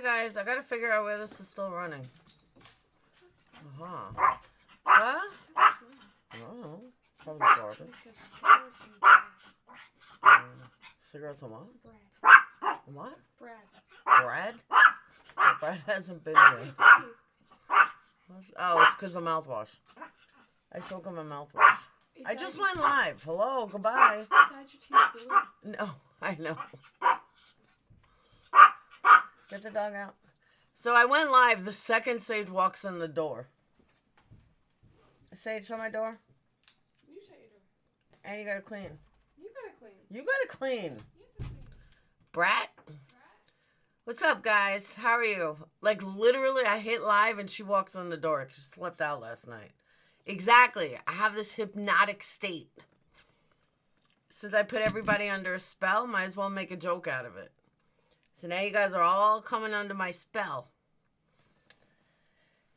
Hey guys, I gotta figure out where this is still running. Uh-huh. Huh? I don't know. It's probably garbage. Cigarettes and what? Bread. What? Bread. Bread? The bread hasn't been here. Oh, it's because of mouthwash. I soak in my mouthwash. I just went live. Hello, goodbye. Dyed your teeth blue. No, I know. Get the dog out. So I went live the second Sage walks in the door. Sage, show my door. You shut your door. And you gotta clean. You gotta clean. You gotta clean. You have to clean. Brat. What's up, guys? How are you? Like, literally, I hit live and she walks in the door. She slept out last night. Exactly. I have this hypnotic state. Since I put everybody under a spell, might as well make a joke out of it. So now you guys are all coming under my spell.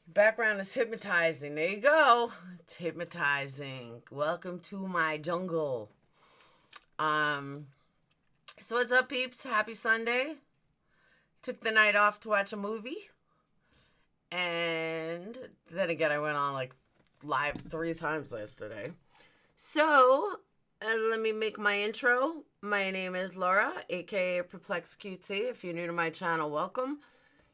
Background is hypnotizing. There you go. It's hypnotizing. Welcome to my jungle. So what's up, peeps? Happy Sunday. Took the night off to watch a movie. And then again, I went on like live 3 times yesterday. So, let me make my intro. My name is Laura, aka PURPLEXEDQT. If you're new to my channel, welcome.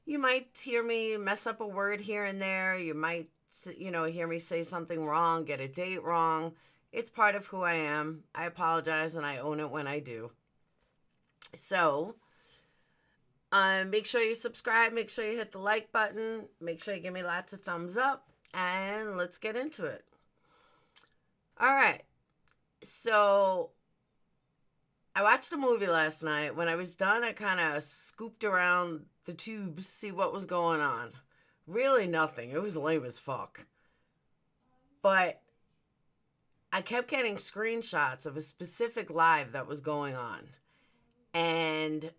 You might hear me mess up a word here and there. You might, hear me say something wrong, get a date wrong. It's part of who I am. I apologize and I own it when I do. So, make sure you subscribe. Make sure you hit the like button. Make sure you give me lots of thumbs up. And let's get into it. All right. So, I watched a movie last night. When I was done, I kind of scooped around the tubes to see what was going on. Really nothing. It was lame as fuck. But I kept getting screenshots of a specific live that was going on. And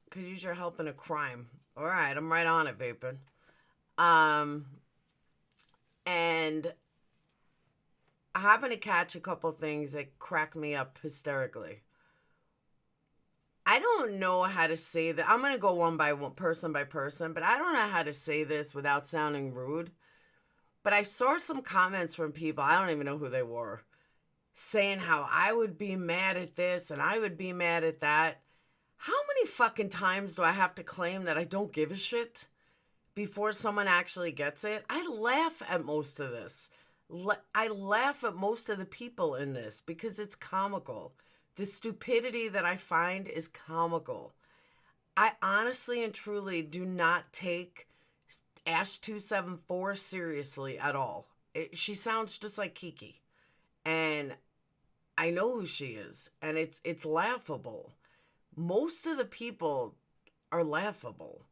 could use your help in a crime. All right, I'm right on it, vaping. And I happen to catch a couple things that crack me up hysterically. I don't know how to say that. I'm going to go one by one, person by person, but I don't know how to say this without sounding rude. But I saw some comments from people, I don't even know who they were, saying how I would be mad at this and I would be mad at that. How many fucking times do I have to claim that I don't give a shit before someone actually gets it? I laugh at most of this. I laugh at most of the people in this because it's comical. The stupidity that I find is comical. I honestly and truly do not take Ash274 seriously at all. She sounds just like Kiki. And I know who she is. And it's laughable. Most of the people are laughable.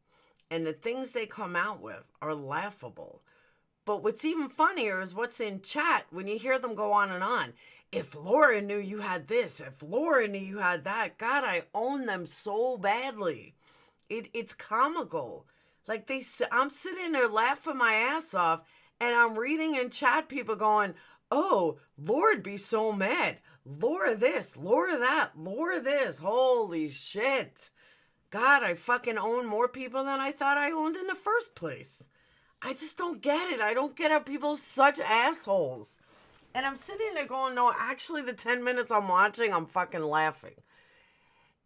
And the things they come out with are laughable. But what's even funnier is what's in chat when you hear them go on and on. If Laura knew you had this, if Laura knew you had that, God, I own them so badly. It's comical. Like I'm sitting there laughing my ass off, and I'm reading in chat people going, oh, Laura'd be so mad. Laura this, Laura that, Laura this. Holy shit. God, I fucking own more people than I thought I owned in the first place. I just don't get it. I don't get how people are such assholes. And I'm sitting there going, no, actually the 10 minutes I'm watching, I'm fucking laughing.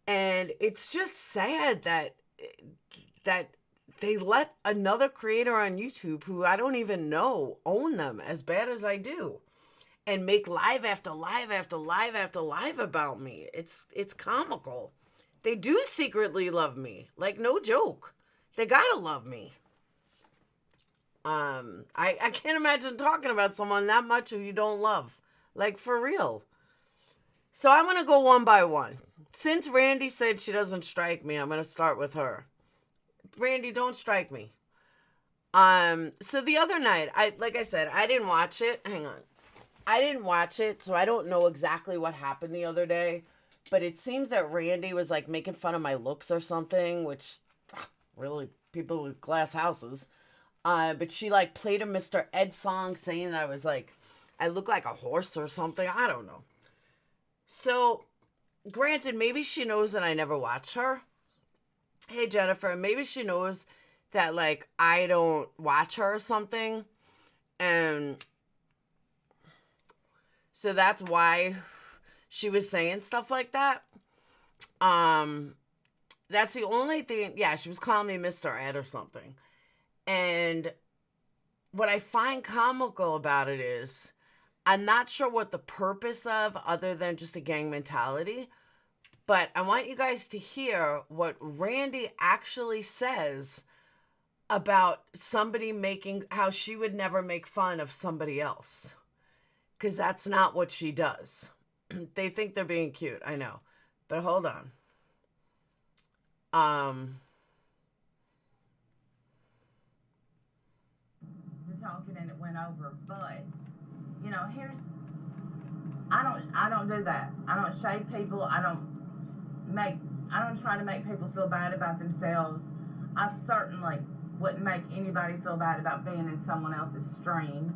And it's just sad that they let another creator on YouTube who I don't even know own them as bad as I do. And make live after live after live after live about me. It's comical. They do secretly love me. Like, no joke. They gotta love me. I can't imagine talking about someone that much who you don't love. Like, for real. So I'm going to go one by one. Since Randy said she doesn't strike me, I'm going to start with her. Randy, don't strike me. So the other night, like I said, I didn't watch it. Hang on. I didn't watch it, so I don't know exactly what happened the other day. But it seems that Randy was, like, making fun of my looks or something, which, really, people with glass houses. But she, like, played a Mr. Ed song saying that I was, like, I look like a horse or something. I don't know. So, granted, maybe she knows that I never watch her. hey, Jennifer, maybe she knows that, like, I don't watch her or something. And so that's why she was saying stuff like that. That's the only thing. Yeah, she was calling me Mr. Ed or something. And what I find comical about it is I'm not sure what the purpose of, other than just a gang mentality. But I want you guys to hear what Randy actually says about somebody making, how she would never make fun of somebody else. Because that's not what she does. They think they're being cute, I know. But hold on. To talking and it went over, but you know, I don't do that. I don't shade people. I don't try to make people feel bad about themselves. I certainly wouldn't make anybody feel bad about being in someone else's stream.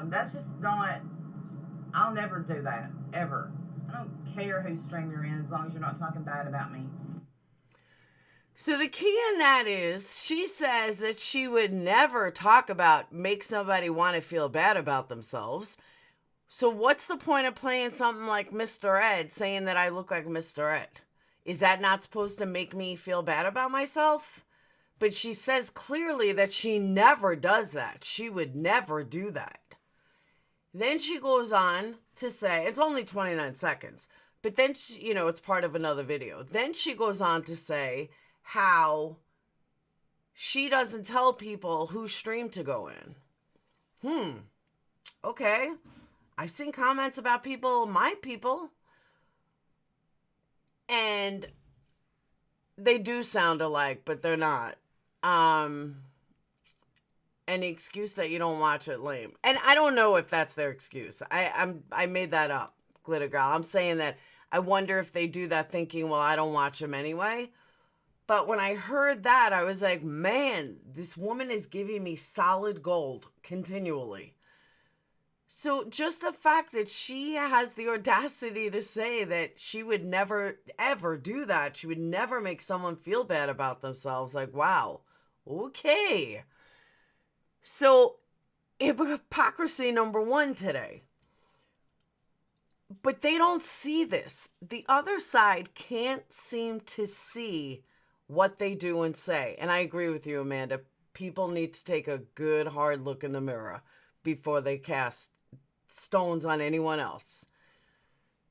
That's just not. I'll never do that ever. I don't care whose stream you're in as long as you're not talking bad about me. So the key in that is she says that she would never talk about make somebody want to feel bad about themselves. So what's the point of playing something like Mr. Ed, saying that I look like Mr. Ed? Is that not supposed to make me feel bad about myself? But she says clearly that she never does that. She would never do that. Then she goes on to say, it's only 29 seconds, but then, it's part of another video. Then she goes on to say how she doesn't tell people whose stream to go in. Okay. I've seen comments about my people, and they do sound alike, but they're not. And the excuse that you don't watch it, lame. And I don't know if that's their excuse. I made that up, Glitter Girl. I'm saying that I wonder if they do that thinking, well, I don't watch them anyway. But when I heard that, I was like, man, this woman is giving me solid gold continually. So just the fact that she has the audacity to say that she would never, ever do that. She would never make someone feel bad about themselves. Like, wow, okay. So, hypocrisy number one today. But they don't see this. The other side can't seem to see what they do and say. And I agree with you, Amanda. People need to take a good, hard look in the mirror before they cast stones on anyone else.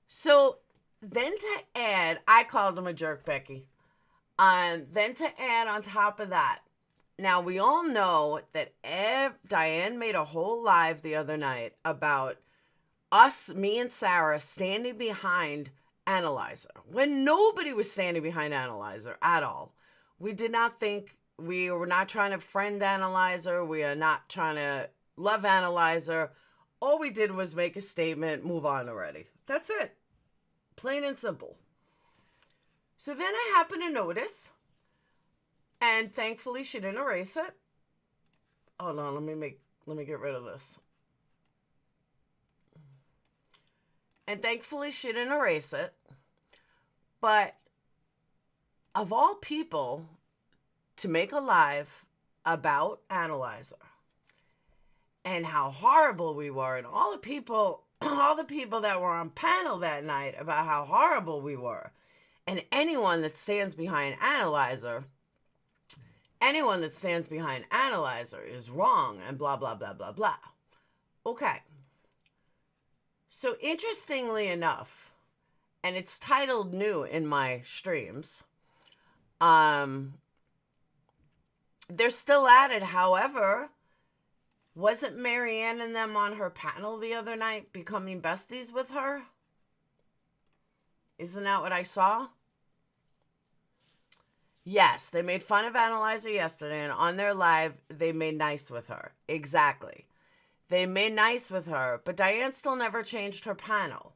So, then to add, I called him a jerk, Becky. Then to add on top of that, now, we all know that Diane made a whole live the other night about me and Sarah, standing behind Analyzer when nobody was standing behind Analyzer at all. We did not think, we were not trying to friend Analyzer. We are not trying to love Analyzer. All we did was make a statement, move on already. That's it. Plain and simple. So then I happened to notice, and thankfully she didn't erase it. Hold on, let me get rid of this. And thankfully she didn't erase it. But of all people to make a live about Analyzer and how horrible we were, and all the people that were on panel that night about how horrible we were, and anyone that stands behind Analyzer is wrong and blah, blah, blah, blah, blah. Okay. So interestingly enough, and it's titled new in my streams, they're still at it. However, wasn't Marianne and them on her panel the other night becoming besties with her? Isn't that what I saw? Yes, they made fun of Analyzer yesterday, and on their live, they made nice with her. Exactly. They made nice with her, but Diane still never changed her panel.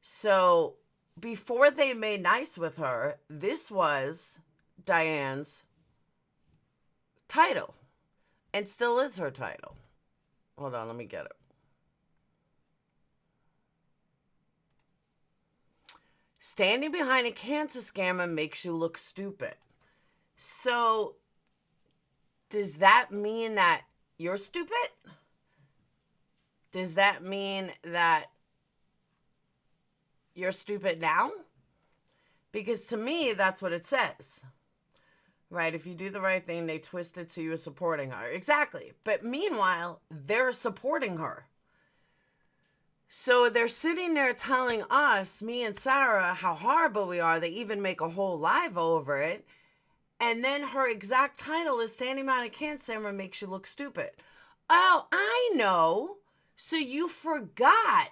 So before they made nice with her, this was Diane's title, and still is her title. Hold on, let me get it. Standing behind a cancer scammer makes you look stupid. So, does that mean that you're stupid? Does that mean that you're stupid now? Because to me, that's what it says. Right? If you do the right thing, they twist it so you're supporting her. Exactly. But meanwhile, they're supporting her. So they're sitting there telling us, me and Sarah, how horrible we are. They even make a whole live over it. And then her exact title is Standing Behind a Cancer Camera Makes You Look Stupid. Oh, I know. So you forgot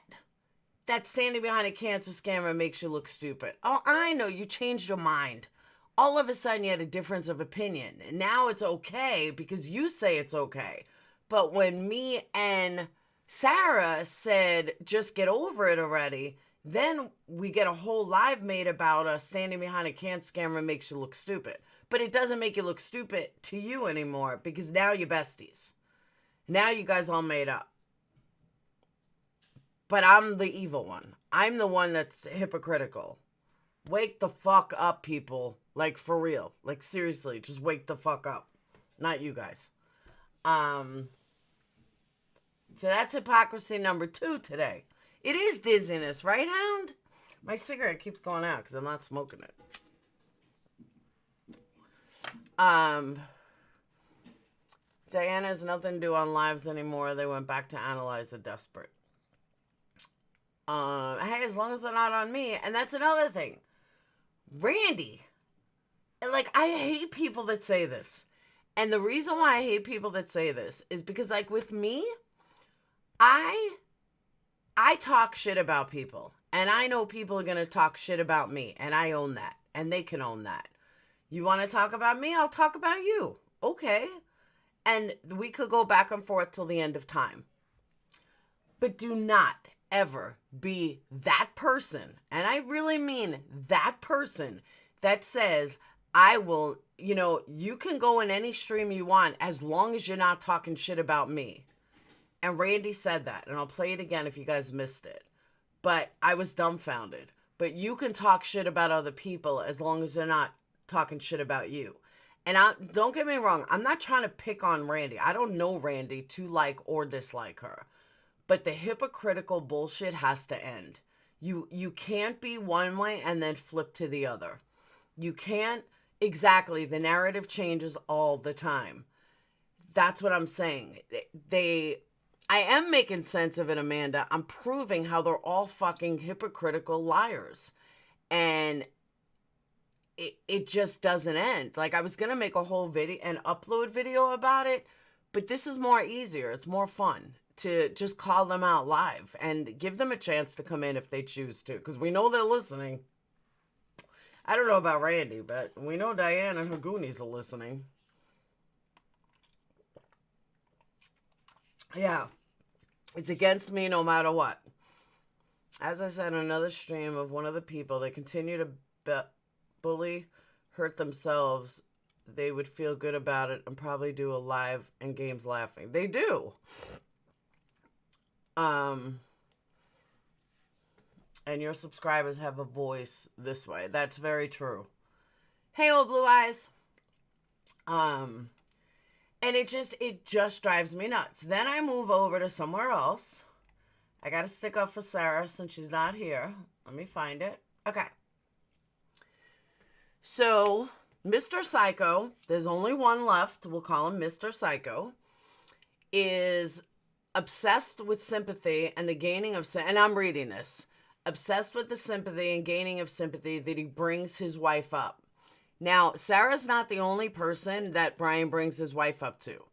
that standing behind a cancer scammer makes you look stupid. Oh, I know. You changed your mind. All of a sudden, you had a difference of opinion. And now it's okay because you say it's okay. But when me and Sarah said, just get over it already, then we get a whole live made about us standing behind a cancer scammer makes you look stupid. But it doesn't make you look stupid to you anymore because now you're besties. Now you guys all made up. But I'm the evil one. I'm the one that's hypocritical. Wake the fuck up, people. Like, for real. Like, seriously, just wake the fuck up. Not you guys. So that's hypocrisy number 2 today. It is dizziness, right, Hound? My cigarette keeps going out because I'm not smoking it. Diana has nothing to do on lives anymore. They went back to analyze the desperate. Hey, as long as they're not on me. And that's another thing. Randy. Like, I hate people that say this. And the reason why I hate people that say this is because, like, with me, I talk shit about people. And I know people are going to talk shit about me. And I own that. And they can own that. You want to talk about me? I'll talk about you. Okay. And we could go back and forth till the end of time. But do not ever be that person, and I really mean that person, that says, I will, you can go in any stream you want as long as you're not talking shit about me. And Randy said that, and I'll play it again if you guys missed it. But I was dumbfounded. But you can talk shit about other people as long as they're not talking shit about you. And don't get me wrong, I'm not trying to pick on Randy. I don't know Randy to like or dislike her. But the hypocritical bullshit has to end. You can't be one way and then flip to the other. You can't, exactly, the narrative changes all the time. That's what I'm saying. I am making sense of it, Amanda. I'm proving how they're all fucking hypocritical liars. And it just doesn't end. Like, I was going to make a whole video, an upload video about it, but this is more easier. It's more fun to just call them out live and give them a chance to come in if they choose to, because we know they're listening. I don't know about Randy, but we know Diane and her Goonies are listening. Yeah, it's against me no matter what. As I said in another stream of one of the people, they continue to bully, hurt themselves. They would feel good about it and probably do a live and games laughing. They do. And your subscribers have a voice this way. That's very true. Hey, old blue eyes. And it just drives me nuts. Then I move over to somewhere else. I got to stick up for Sarah since she's not here. Let me find it. Okay. So, Mr. Psycho, there's only one left. We'll call him Mr. Psycho, is obsessed with sympathy and the gaining of, and I'm reading this, obsessed with the sympathy and gaining of sympathy that he brings his wife up. Now, Sarah's not the only person that Brian brings his wife up to.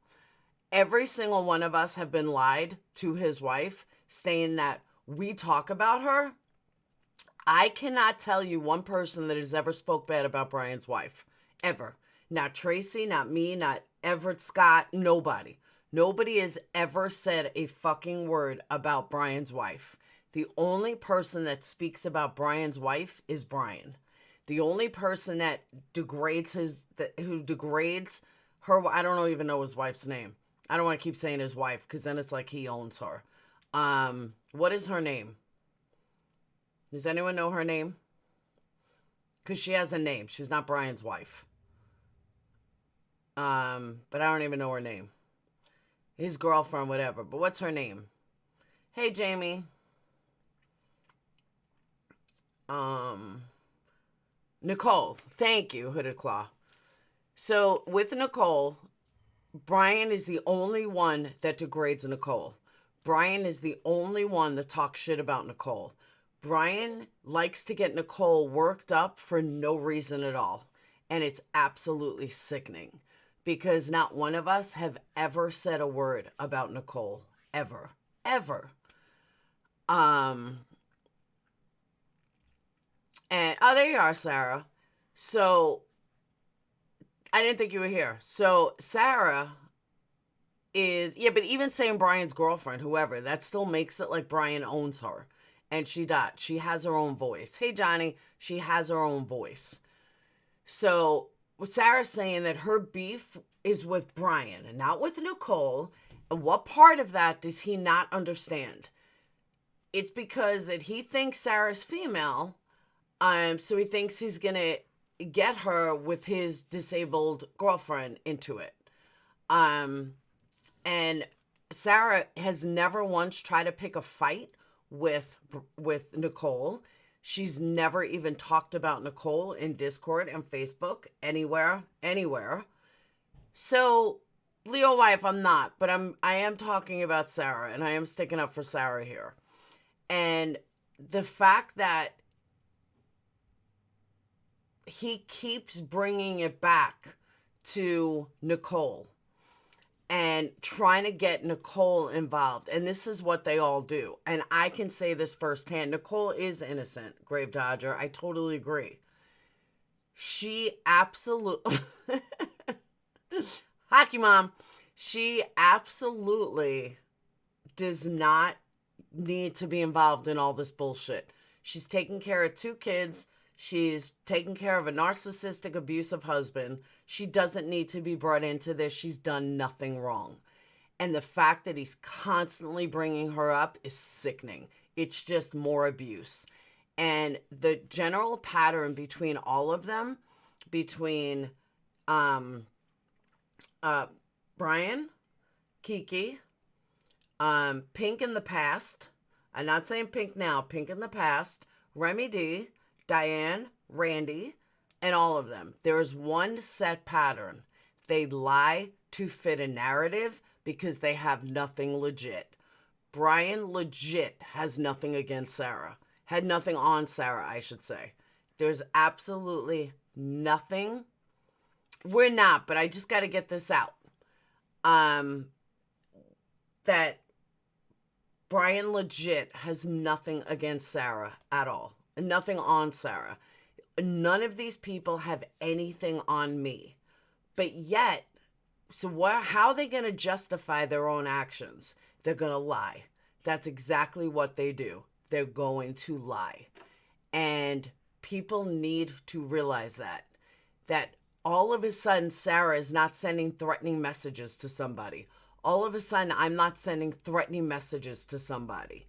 Every single one of us have been lied to his wife, saying that we talk about her. I cannot tell you one person that has ever spoke bad about Brian's wife. Ever. Not Tracy, not me, not Everett Scott, nobody. Nobody has ever said a fucking word about Brian's wife. The only person that speaks about Brian's wife is Brian. The only person that who degrades her, I don't even know his wife's name. I don't want to keep saying his wife because then it's like he owns her. What is her name? Does anyone know her name? Because she has a name. She's not Brian's wife. But I don't even know her name. His girlfriend, whatever. But what's her name? Hey, Jamie. Nicole. Thank you, Hooded Claw. So with Nicole, Brian is the only one that degrades Nicole. Brian is the only one that talks shit about Nicole. Brian likes to get Nicole worked up for no reason at all. And it's absolutely sickening. Because not one of us have ever said a word about Nicole. Ever. Ever. And, oh, there you are, Sarah. So, I didn't think you were here. So, Sarah is, yeah, but even saying Brian's girlfriend, whoever, that still makes it like Brian owns her. And she does. She has her own voice. Hey, Johnny, she has her own voice. So, Sarah's saying that her beef is with Brian and not with Nicole. And what part of that does he not understand? It's because that he thinks Sarah's female, so he thinks he's gonna get her with his disabled girlfriend into it. And Sarah has never once tried to pick a fight with Nicole. She's never even talked about Nicole in Discord and Facebook, anywhere. So, Leo wife, I'm not, but I am talking about Sarah, and I am sticking up for Sarah here. And the fact that he keeps bringing it back to Nicole and trying to get Nicole involved. And this is what they all do. And I can say this firsthand. Nicole is innocent, Grave Dodger. I totally agree. She absolutely... Hockey Mom. She absolutely does not need to be involved in all this bullshit. She's taking care of 2 kids. She's taking care of a narcissistic, abusive husband. She doesn't need to be brought into this. She's done nothing wrong. And the fact that he's constantly bringing her up is sickening. It's just more abuse. And the general pattern between all of them, between Brian, Kiki, Pink in the past, I'm not saying Pink now, Pink in the past, Remy D, Diane, Randy, and all of them. There is one set pattern. They lie to fit a narrative because they have nothing legit. Brian legit has nothing against Sarah. Had nothing on Sarah, I should say. There's absolutely nothing. We're not, but I just got to get this out. That Brian legit has nothing against Sarah at all. Nothing on Sarah. None of these people have anything on me. But yet, so how are they going to justify their own actions? They're going to lie. That's exactly what they do. They're going to lie. And people need to realize that all of a sudden Sarah is not sending threatening messages to somebody. All of a sudden I'm not sending threatening messages to somebody.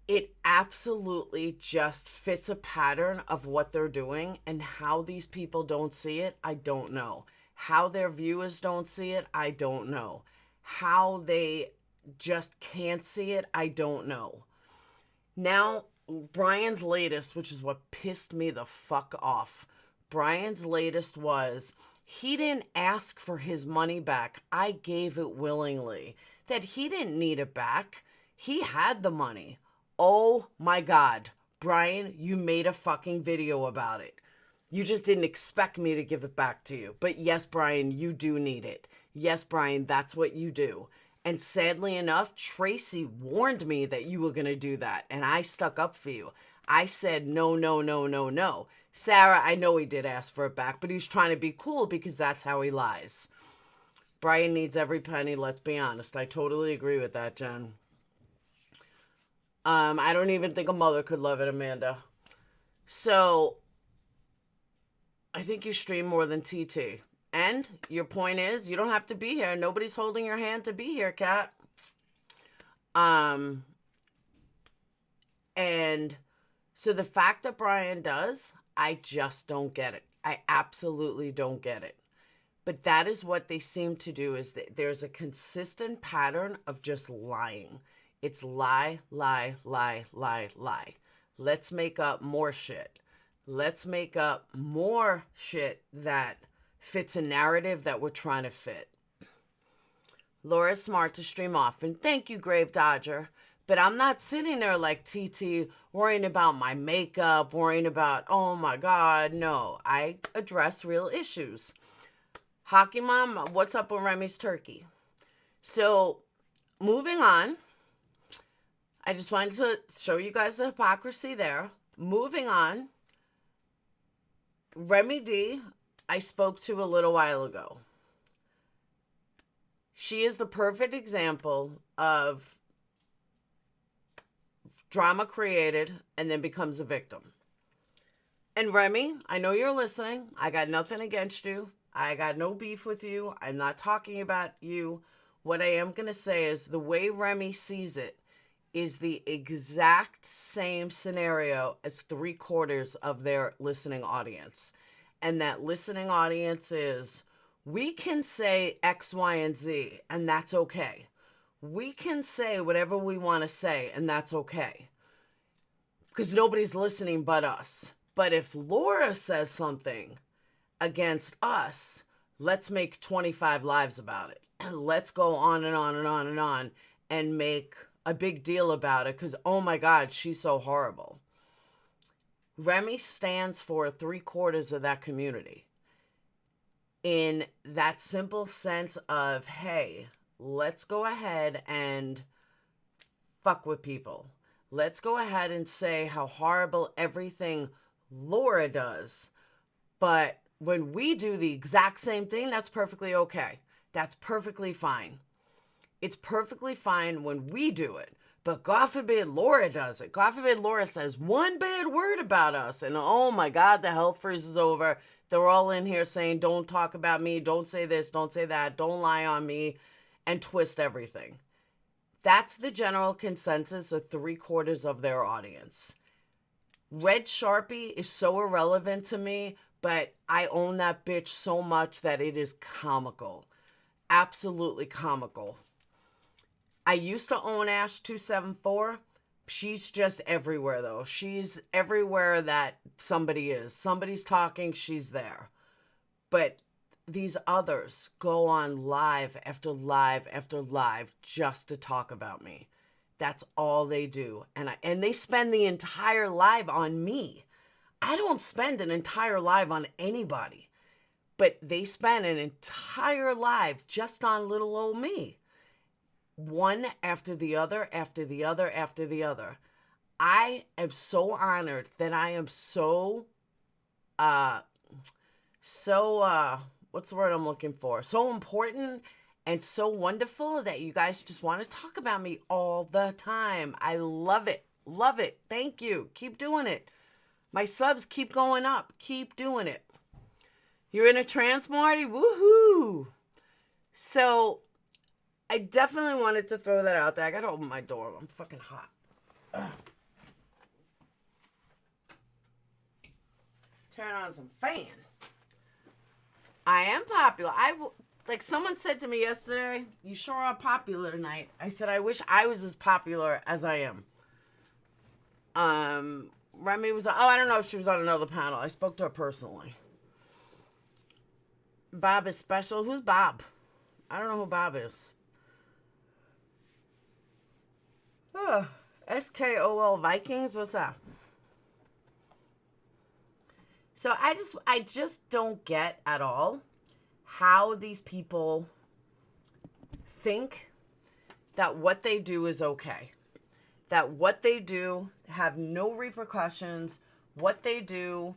It absolutely just fits a pattern of what they're doing, and how these people don't see it, I don't know. How their viewers don't see it, I don't know. How they just can't see it, I don't know. Now, Brian's latest, which is what pissed me the fuck off. Brian's latest was, he didn't ask for his money back. I gave it willingly. That he didn't need it back. He had the money. Oh my God. Brian, you made a fucking video about it. You just didn't expect me to give it back to you. But yes, Brian, you do need it. Yes, Brian, that's what you do. And sadly enough, Tracy warned me that you were going to do that. And I stuck up for you. I said, no, no, no, no, no. Sarah, I know he did ask for it back, but he's trying to be cool because that's how he lies. Brian needs every penny, let's be honest. I totally agree with that, Jen. I don't even think a mother could love it, Amanda. So, I think you stream more than TT. And your point is, you don't have to be here. Nobody's holding your hand to be here, Kat. And so the fact that Brian does, I just don't get it. I absolutely don't get it. But that is what they seem to do, is that there's a consistent pattern of just lying. It's lie, lie, lie, lie, lie. Let's make up more shit. Let's make up more shit that fits a narrative that we're trying to fit. Laura's smart to stream off. And thank you, Grave Dodger. But I'm not sitting there like TT worrying about my makeup, worrying about, oh my God. No, I address real issues. Hockey Mom, what's up with Remy's turkey? So, moving on. I just wanted to show you guys the hypocrisy there. Moving on. Remy D, I spoke to a little while ago. She is the perfect example of drama created and then becomes a victim. And Remy, I know you're listening. I got nothing against you. I got no beef with you. I'm not talking about you. What I am going to say is the way Remy sees it is the exact same scenario as 3/4 of their listening audience. And that listening audience is, we can say X, Y, and Z, and that's okay. We can say whatever we want to say, and that's okay. Because nobody's listening but us. But if Laura says something against us, let's make 25 lives about it. Let's go on and on and on and on and make a big deal about it because, oh my God, she's so horrible. Remy stands for 3/4 of that community in that simple sense of, hey, let's go ahead and fuck with people. Let's go ahead and say how horrible everything Laura does. But when we do the exact same thing, that's perfectly okay. That's perfectly fine. It's perfectly fine when we do it. But God forbid Laura does it. God forbid Laura says one bad word about us. And oh my God, the hell freezes over. They're all in here saying, don't talk about me. Don't say this. Don't say that. Don't lie on me. And twist everything. That's the general consensus of 3/4 of their audience. Red Sharpie is so irrelevant to me, but I own that bitch so much that it is comical. Absolutely comical. I used to own Ash274. She's just everywhere, though. She's everywhere that somebody is. Somebody's talking, she's there. But these others go on live after live after live just to talk about me. That's all they do. And they spend the entire live on me. I don't spend an entire live on anybody. But they spend an entire live just on little old me. One after the other, after the other, after the other. I am so honored that I am so what's the word I'm looking for? So important and so wonderful that you guys just want to talk about me all the time. I love it. Love it. Thank you. Keep doing it. My subs keep going up. Keep doing it. You're in a trance, Marty? Woohoo! So, I definitely wanted to throw that out there. I gotta open my door. I'm fucking hot. Ugh. Turn on some fan. I am popular. Like someone said to me yesterday, you sure are popular tonight. I said, I wish I was as popular as I am. Remy was, I don't know if she was on another panel. I spoke to her personally. Bob is special. Who's Bob? I don't know who Bob is. SKOL Vikings? What's that? So I just don't get at all how these people think that what they do is okay. That what they do have no repercussions. What they do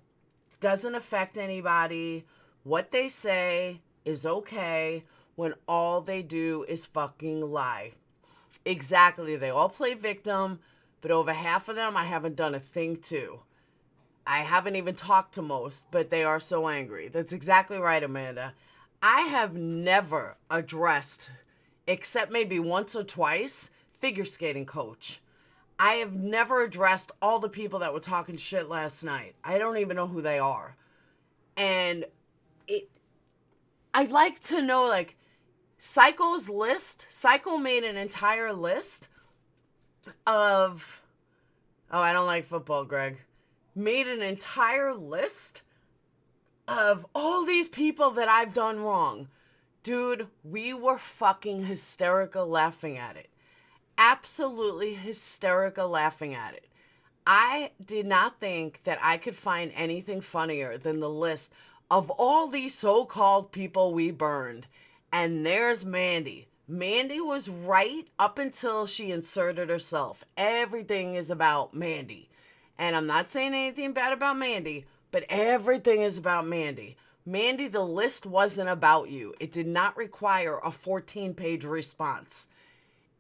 doesn't affect anybody. What they say is okay when all they do is fucking lie. Exactly. They all play victim, but over half of them I haven't done a thing to. I haven't even talked to most, but they are so angry. That's exactly right, Amanda. I have never addressed, except maybe once or twice, figure skating coach. I have never addressed all the people that were talking shit last night. I don't even know who they are. And I'd like to know, like, Psycho's list. Psycho made an entire list of... Oh, I don't like football, Greg. Made an entire list of all these people that I've done wrong. Dude, we were fucking hysterical laughing at it. Absolutely hysterical laughing at it. I did not think that I could find anything funnier than the list of all these so-called people we burned. And there's Mandy. Mandy was right up until she inserted herself. Everything is about Mandy. And I'm not saying anything bad about Mandy, but everything is about Mandy. Mandy, the list wasn't about you. It did not require a 14-page response.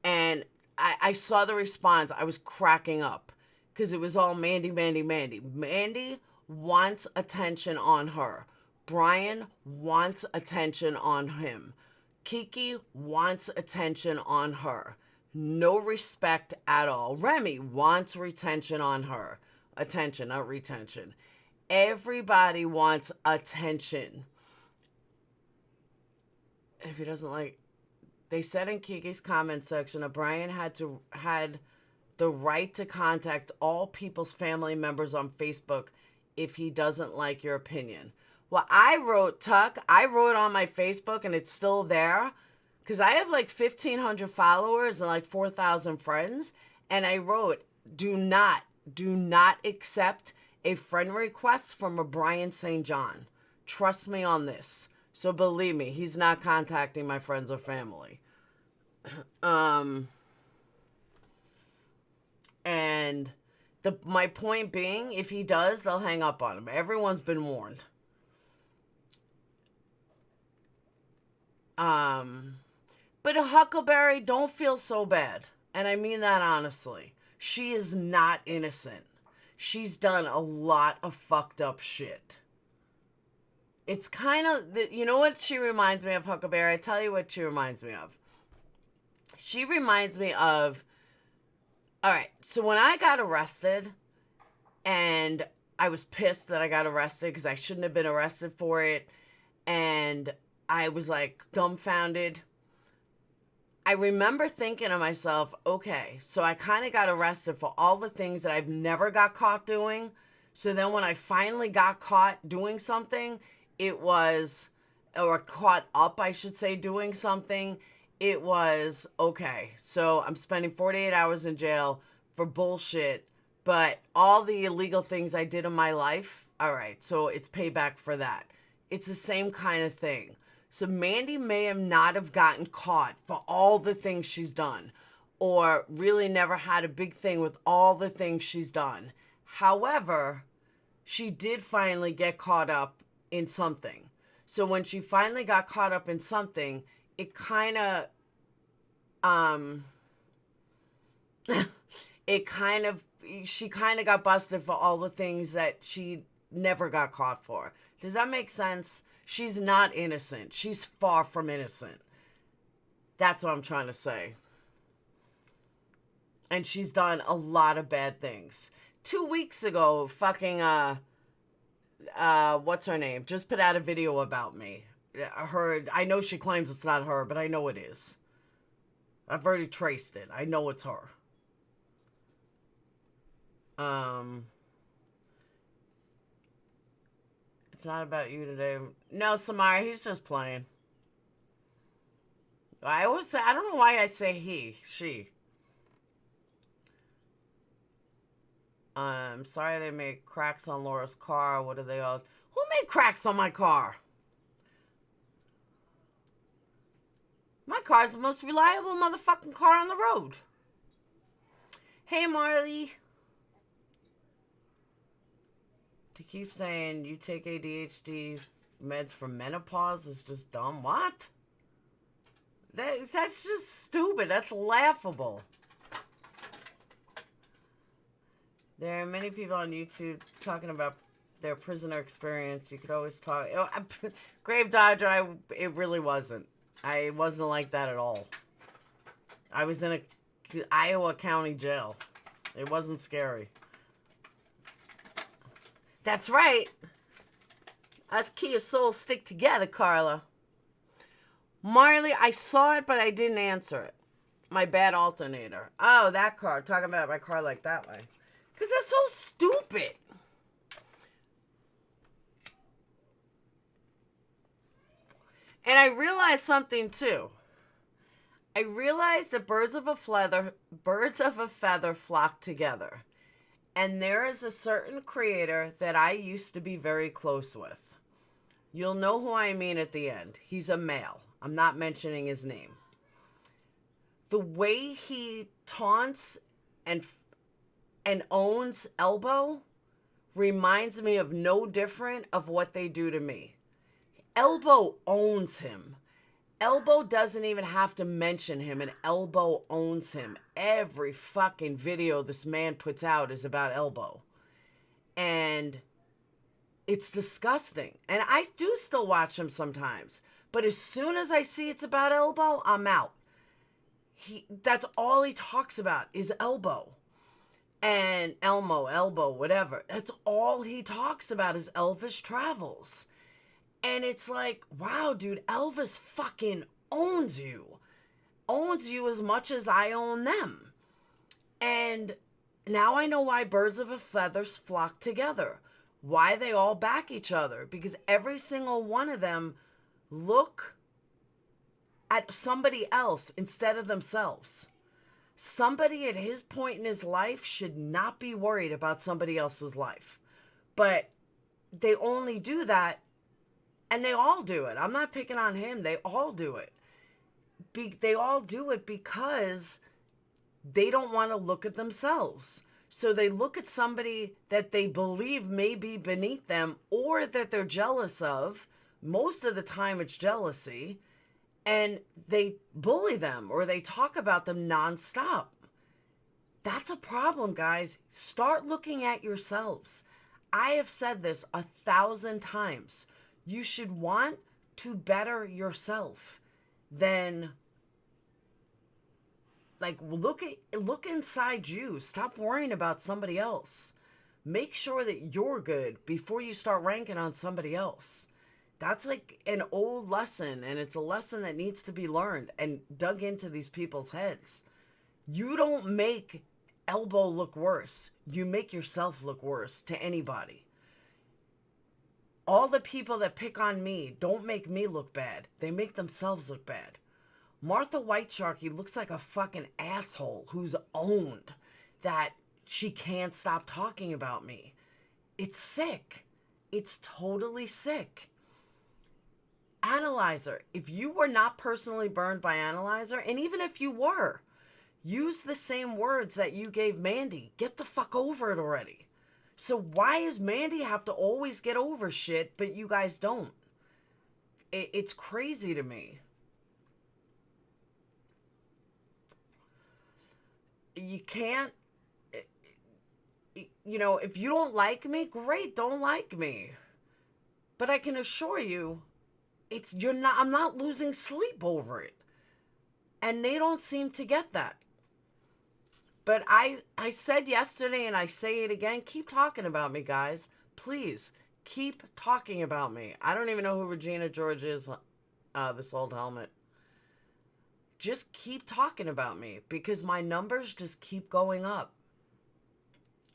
And I saw the response. I was cracking up because it was all Mandy, Mandy, Mandy. Mandy wants attention on her. Brian wants attention on him. Kiki wants attention on her. No respect at all. Remy wants retention on her. Attention, not retention. Everybody wants attention. If he doesn't like... They said in Kiki's comment section that Brian had the right to contact all people's family members on Facebook if he doesn't like your opinion. Well, I wrote on my Facebook, and it's still there, because I have like 1,500 followers and like 4,000 friends, and I wrote, do not accept a friend request from a Brian St. John. Trust me on this. So believe me, he's not contacting my friends or family. And my point being, if he does, they'll hang up on him. Everyone's been warned. But a Huckleberry, don't feel so bad. And I mean that honestly. She is not innocent. She's done a lot of fucked up shit. It's kind of, you know what she reminds me of, Huckleberry? I tell you what she reminds me of. She reminds me of, all right, so when I got arrested, and I was pissed that I got arrested because I shouldn't have been arrested for it, and I was like dumbfounded. I remember thinking to myself, okay, so I kind of got arrested for all the things that I've never got caught doing. So then when I finally got caught doing something, or caught up, I should say, doing something, it was, okay, so I'm spending 48 hours in jail for bullshit, but all the illegal things I did in my life, all right, so it's payback for that. It's the same kind of thing. So Mandy may have not have gotten caught for all the things she's done, or really never had a big thing with all the things she's done. However, she did finally get caught up in something. So when she finally got caught up in something, it kind of, she kind of got busted for all the things that she never got caught for. Does that make sense? She's not innocent. She's far from innocent. That's what I'm trying to say. And she's done a lot of bad things. 2 weeks ago, fucking, what's her name? Just put out a video about me. I know she claims it's not her, but I know it is. I've already traced it. I know it's her. It's not about you today. No, Samara, he's just playing. I always say, I don't know why I say he, she. I'm sorry they made cracks on Laura's car. What are they all? Who made cracks on my car? My car's the most reliable motherfucking car on the road. Hey, Marley. To keep saying you take ADHD meds for menopause is just dumb. What? That's just stupid. That's laughable. There are many people on YouTube talking about their prisoner experience. You could always talk. Grave Dodger, it really wasn't. I wasn't like that at all. I was in a Iowa County jail. It wasn't scary. That's right. Us Kia Souls stick together, Carla. Marley, I saw it, but I didn't answer it. My bad alternator. Oh, that car. Talking about my car like that way. Because that's so stupid. And I realized something, too. I realized that birds of a feather flock together. And there is a certain creator that I used to be very close with. You'll know who I mean at the end. He's a male. I'm not mentioning his name. The way he taunts and owns Elbow reminds me of no different of what they do to me. Elbow owns him. Elbow doesn't even have to mention him, and Elbow owns him. Every fucking video this man puts out is about Elbow. And it's disgusting. And I do still watch him sometimes. But as soon as I see it's about Elbow, I'm out. That's all he talks about is Elbow. And Elbow, whatever. That's all he talks about is Elvis travels. And it's like, wow, dude, Elvis fucking owns you. Owns you as much as I own them. And now I know why birds of a feather flock together. Why they all back each other. Because every single one of them look at somebody else instead of themselves. Somebody at his point in his life should not be worried about somebody else's life. But they only do that. And they all do it. I'm not picking on him. They all do it. They all do it because they don't want to look at themselves. So they look at somebody that they believe may be beneath them or that they're jealous of. Most of the time it's jealousy. And they bully them or they talk about them nonstop. That's a problem, guys. Start looking at yourselves. I have said this 1,000 times. You should want to better yourself than, like, look inside you. Stop worrying about somebody else. Make sure that you're good before you start ranking on somebody else. That's like an old lesson, and it's a lesson that needs to be learned and dug into these people's heads. You don't make Elbow look worse. You make yourself look worse to anybody. All the people that pick on me don't make me look bad. They make themselves look bad. Martha White Sharky looks like a fucking asshole who's owned that she can't stop talking about me. It's sick. It's totally sick. Analyzer. If you were not personally burned by Analyzer, and even if you were, use the same words that you gave Mandy. Get the fuck over it already. So why does Mandy have to always get over shit, but you guys don't? It's crazy to me. You can't, you know, if you don't like me, great, don't like me. But I can assure you, I'm not losing sleep over it. And they don't seem to get that. But I said yesterday, and I say it again, keep talking about me, guys. Please, keep talking about me. I don't even know who Regina George is, this old helmet. Just keep talking about me, because my numbers just keep going up.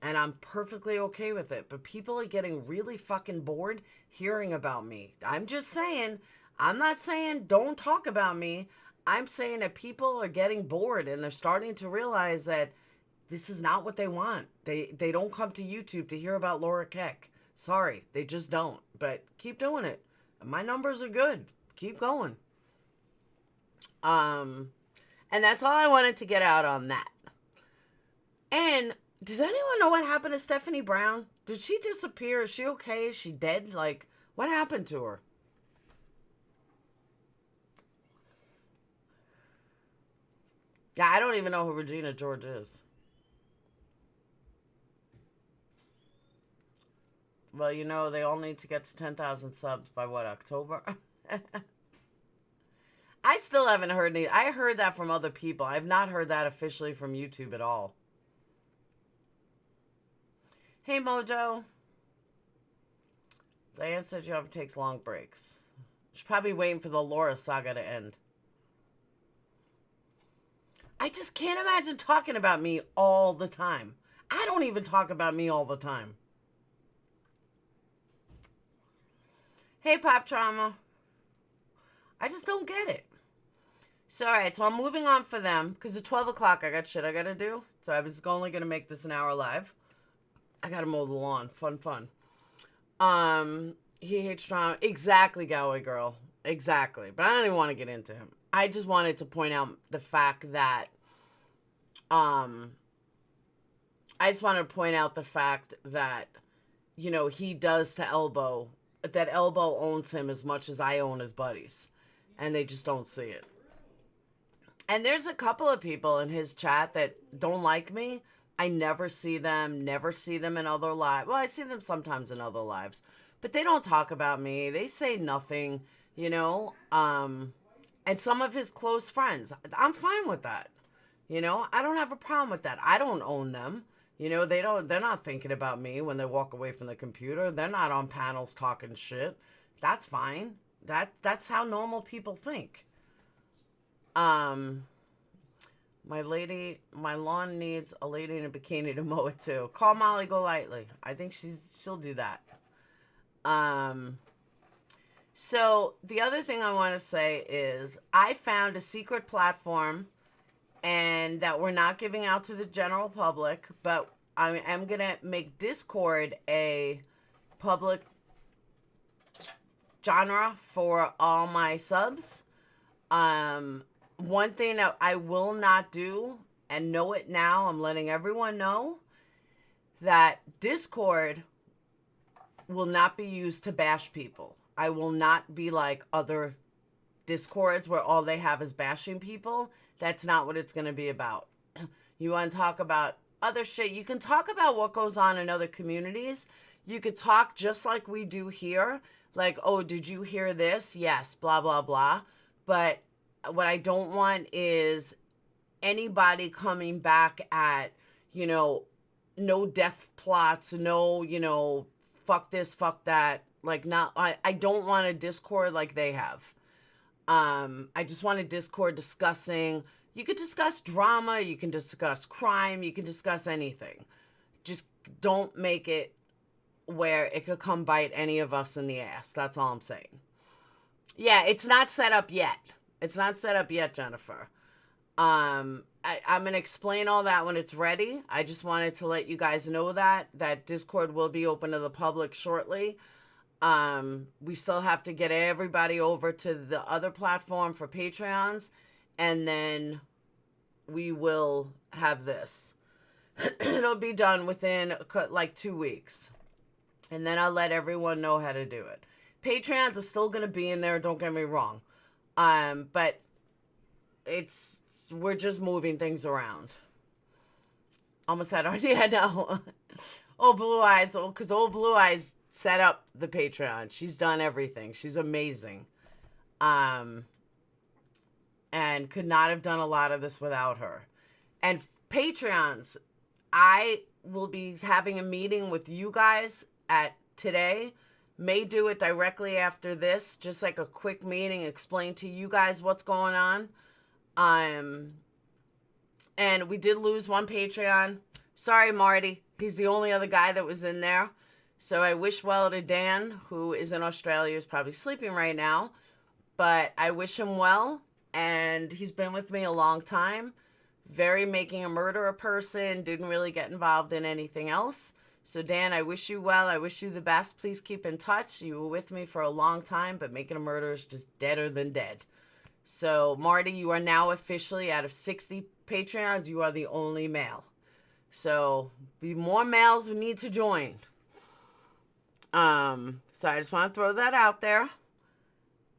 And I'm perfectly okay with it. But people are getting really fucking bored hearing about me. I'm just saying, I'm not saying don't talk about me. I'm saying that people are getting bored and they're starting to realize that this is not what they want. They don't come to YouTube to hear about Laura Keck. Sorry, they just don't. But keep doing it. My numbers are good. Keep going. And that's all I wanted to get out on that. And does anyone know what happened to Stephanie Brown? Did she disappear? Is she okay? Is she dead? Like, what happened to her? Yeah, I don't even know who Regina George is. Well, you know, they all need to get to 10,000 subs by what, October? I still haven't heard any. I heard that from other people. I've not heard that officially from YouTube at all. Hey, Mojo. Diane said you have takes long breaks. She's probably waiting for the Laura saga to end. I just can't imagine talking about me all the time. I don't even talk about me all the time. Hey, Pop Trauma. I just don't get it. So, all right, so I'm moving on for them because at 12 o'clock I got shit I got to do. So I was only going to make this an hour live. I got to mow the lawn. Fun. He hates drama. Exactly, Galway girl. Exactly. But I don't even want to get into him. I just wanted to point out the fact that, you know, he does to Elbow, that Elbow owns him as much as I own his buddies. And they just don't see it. And there's a couple of people in his chat that don't like me. I never see them in other lives. Well, I see them sometimes in other lives. But they don't talk about me. They say nothing, you know. And some of his close friends. I'm fine with that. You know, I don't have a problem with that. I don't own them. You know, they're not thinking about me when they walk away from the computer. They're not on panels talking shit. That's fine. That's how normal people think. My lawn needs a lady in a bikini to mow it too. Call Molly Golightly. I think she'll do that. So the other thing I want to say is I found a secret platform and that we're not giving out to the general public, but I am going to make Discord a public genre for all my subs. One thing that I will not do, and know it now, I'm letting everyone know, that Discord will not be used to bash people. I will not be like other Discords where all they have is bashing people. That's not what it's going to be about. You want to talk about other shit, you can talk about what goes on in other communities. You could talk just like we do here. Like, oh, did you hear this? Yes, blah, blah, blah. But what I don't want is anybody coming back at, you know, no death plots, no, you know, fuck this, fuck that. Like, not, I don't want a Discord like they have. I just want a Discord discussing, you could discuss drama, you can discuss crime, you can discuss anything. Just don't make it where it could come bite any of us in the ass. That's all I'm saying. Yeah, it's not set up yet. It's not set up yet, Jennifer. I'm going to explain all that when it's ready. I just wanted to let you guys know that Discord will be open to the public shortly. We still have to get everybody over to the other platform for Patreons, and then we will have this. It'll be done within like 2 weeks. And then I'll let everyone know how to do it. Patreons are still going to be in there, don't get me wrong. But we're just moving things around. Almost had already, I know. Oh, Blue Eyes, because old Blue Eyes set up the Patreon. She's done everything. She's amazing. And could not have done a lot of this without her. And Patreons, I will be having a meeting with you guys today. May do it directly after this, just like a quick meeting, explain to you guys what's going on. And we did lose one Patreon. Sorry, Marty. He's the only other guy that was in there. So I wish well to Dan, who is in Australia, is probably sleeping right now. But I wish him well, and he's been with me a long time. Very making a murderer person, didn't really get involved in anything else. So Dan, I wish you well. I wish you the best. Please keep in touch. You were with me for a long time, but making a murderer is just deader than dead. So Marty, you are now officially, out of 60 Patreons, you are the only male. So be more males who need to join. So I just want to throw that out there.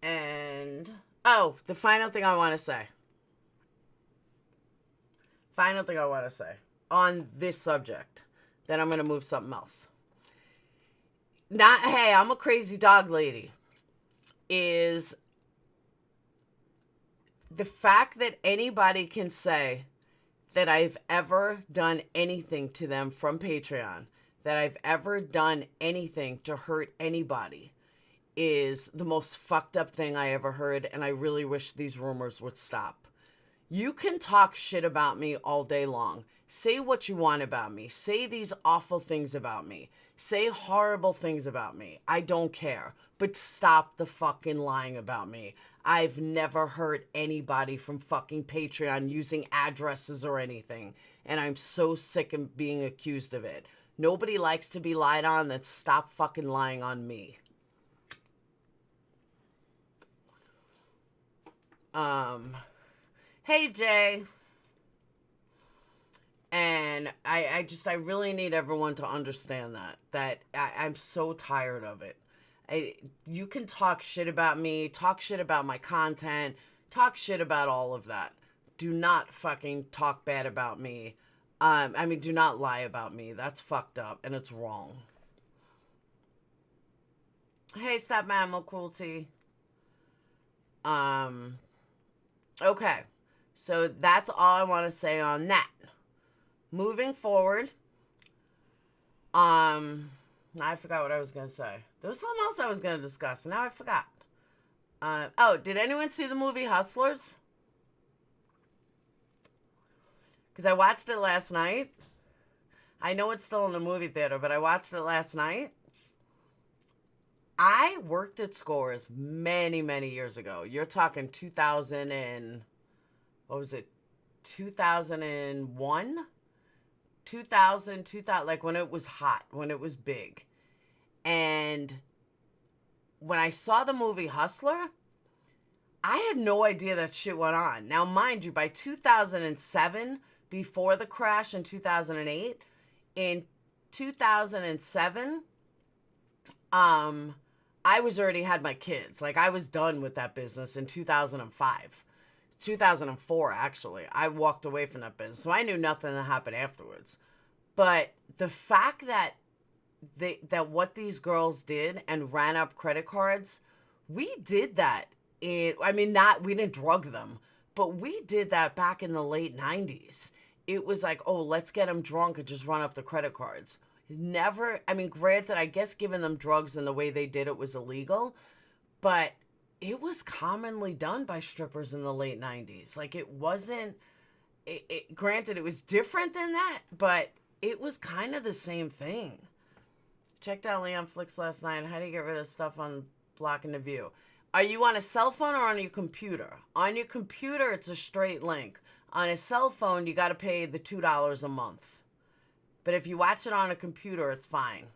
And, oh, the final thing I want to say. Final thing I want to say on this subject. Then I'm going to move something else. Not, hey, I'm a crazy dog lady. Is the fact that anybody can say that I've ever done anything to them from Patreon, that I've ever done anything to hurt anybody, is the most fucked up thing I ever heard, and I really wish these rumors would stop. You can talk shit about me all day long. Say what you want about me. Say these awful things about me. Say horrible things about me. I don't care. But stop the fucking lying about me. I've never hurt anybody from fucking Patreon using addresses or anything. And I'm so sick of being accused of it. Nobody likes to be lied on, then stop fucking lying on me. Hey, Jay. And I really need everyone to understand that I'm so tired of it. You can talk shit about me, talk shit about my content, talk shit about all of that. Do not fucking talk bad about me. Do not lie about me. That's fucked up and it's wrong. Hey, Stop Animal Cruelty. Okay. So that's all I want to say on that. Moving forward, I forgot what I was going to say. There was something else I was going to discuss, and now I forgot. Did anyone see the movie Hustlers? Because I watched it last night. I know it's still in the movie theater, but I watched it last night. I worked at Scores many, many years ago. You're talking 2000 and... What was it? 2001? 2000, like when it was hot, when it was big. And when I saw the movie Hustler, I had no idea that shit went on. Now, mind you, by 2007, before the crash in 2008, in 2007, I was already had my kids. Like, I was done with that business in 2005. 2004, actually. I walked away from that business, so I knew nothing that happened afterwards. But the fact that what these girls did and ran up credit cards, we did that. We didn't drug them, but we did that back in the late 90s. It was like, oh, let's get them drunk and just run up the credit cards. Granted, I guess giving them drugs and the way they did it was illegal, but it was commonly done by strippers in the late 90s. Like, it wasn't... Granted, it was different than that, but it was kind of the same thing. Checked out Leon Flicks last night. How do you get rid of stuff on blocking the view? Are you on a cell phone or on your computer? On your computer, it's a straight link. On a cell phone, you got to pay the $2 a month. But if you watch it on a computer, it's fine.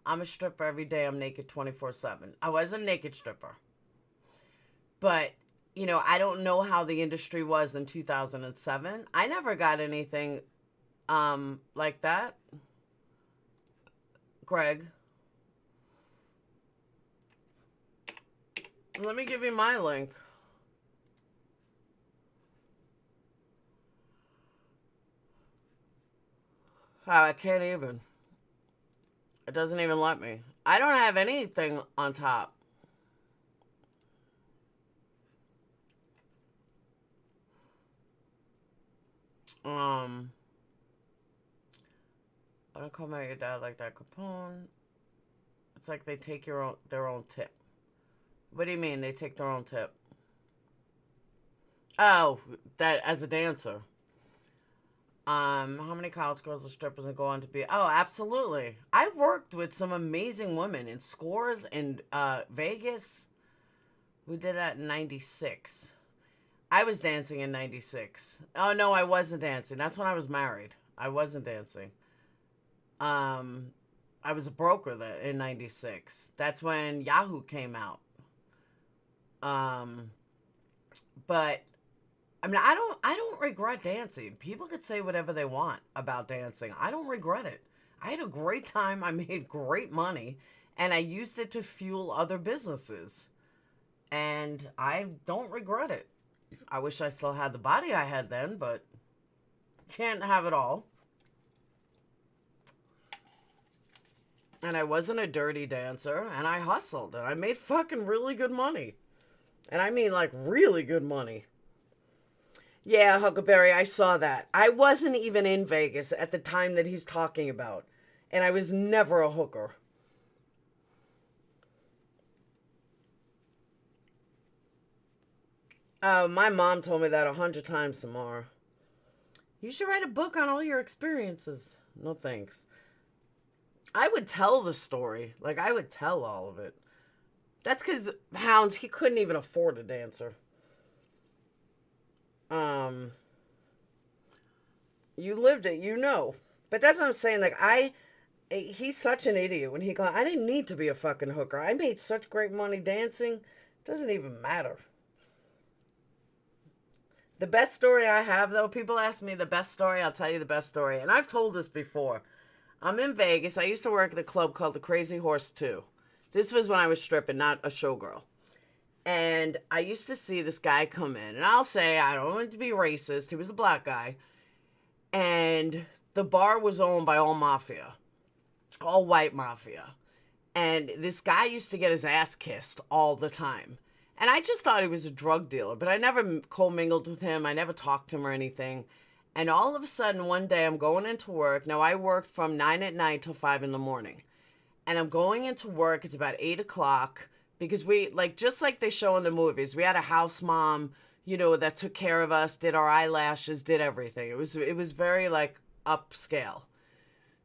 I'm a stripper every day. I'm naked 24/7. I was a naked stripper. But, I don't know how the industry was in 2007. I never got anything like that. Greg. Let me give you my link. I can't even. It doesn't even let me. I don't have anything on top. I don't call my dad like that, Capone. It's like they take their own tip. What do you mean they take their own tip? Oh, that as a dancer. How many college girls are strippers and go on to be? Oh, absolutely. I worked with some amazing women in Scores in Vegas. We did that in 96. I was dancing in 96. Oh, no, I wasn't dancing. That's when I was married. I wasn't dancing. I was a broker in 96. That's when Yahoo came out. But I don't regret dancing. People could say whatever they want about dancing. I don't regret it. I had a great time. I made great money, and I used it to fuel other businesses. And I don't regret it. I wish I still had the body I had then, but can't have it all. And I wasn't a dirty dancer, and I hustled, and I made fucking really good money. And I mean, like, really good money. Yeah, Huckleberry, I saw that. I wasn't even in Vegas at the time that he's talking about. And I was never a hooker. My mom told me that 100 times tomorrow. You should write a book on all your experiences. No thanks. I would tell the story. Like, I would tell all of it. That's because Hounds, he couldn't even afford a dancer. You lived it, you know. But that's what I'm saying. Like, he's such an idiot when he goes, I didn't need to be a fucking hooker. I made such great money dancing. It doesn't even matter. The best story I have, though, people ask me the best story, I'll tell you the best story. And I've told this before. I'm in Vegas. I used to work at a club called the Crazy Horse 2. This was when I was stripping, not a showgirl. And I used to see this guy come in. And I'll say, I don't want to be racist. He was a black guy. And the bar was owned by all mafia. All white mafia. And this guy used to get his ass kissed all the time. And I just thought he was a drug dealer. But I never commingled with him. I never talked to him or anything. And all of a sudden, one day, I'm going into work. Now, I worked from 9 at night till 5 in the morning. And I'm going into work. It's about 8 o'clock. Because we, like, just like they show in the movies, we had a house mom, you know, that took care of us, did our eyelashes, did everything. It was very, like, upscale.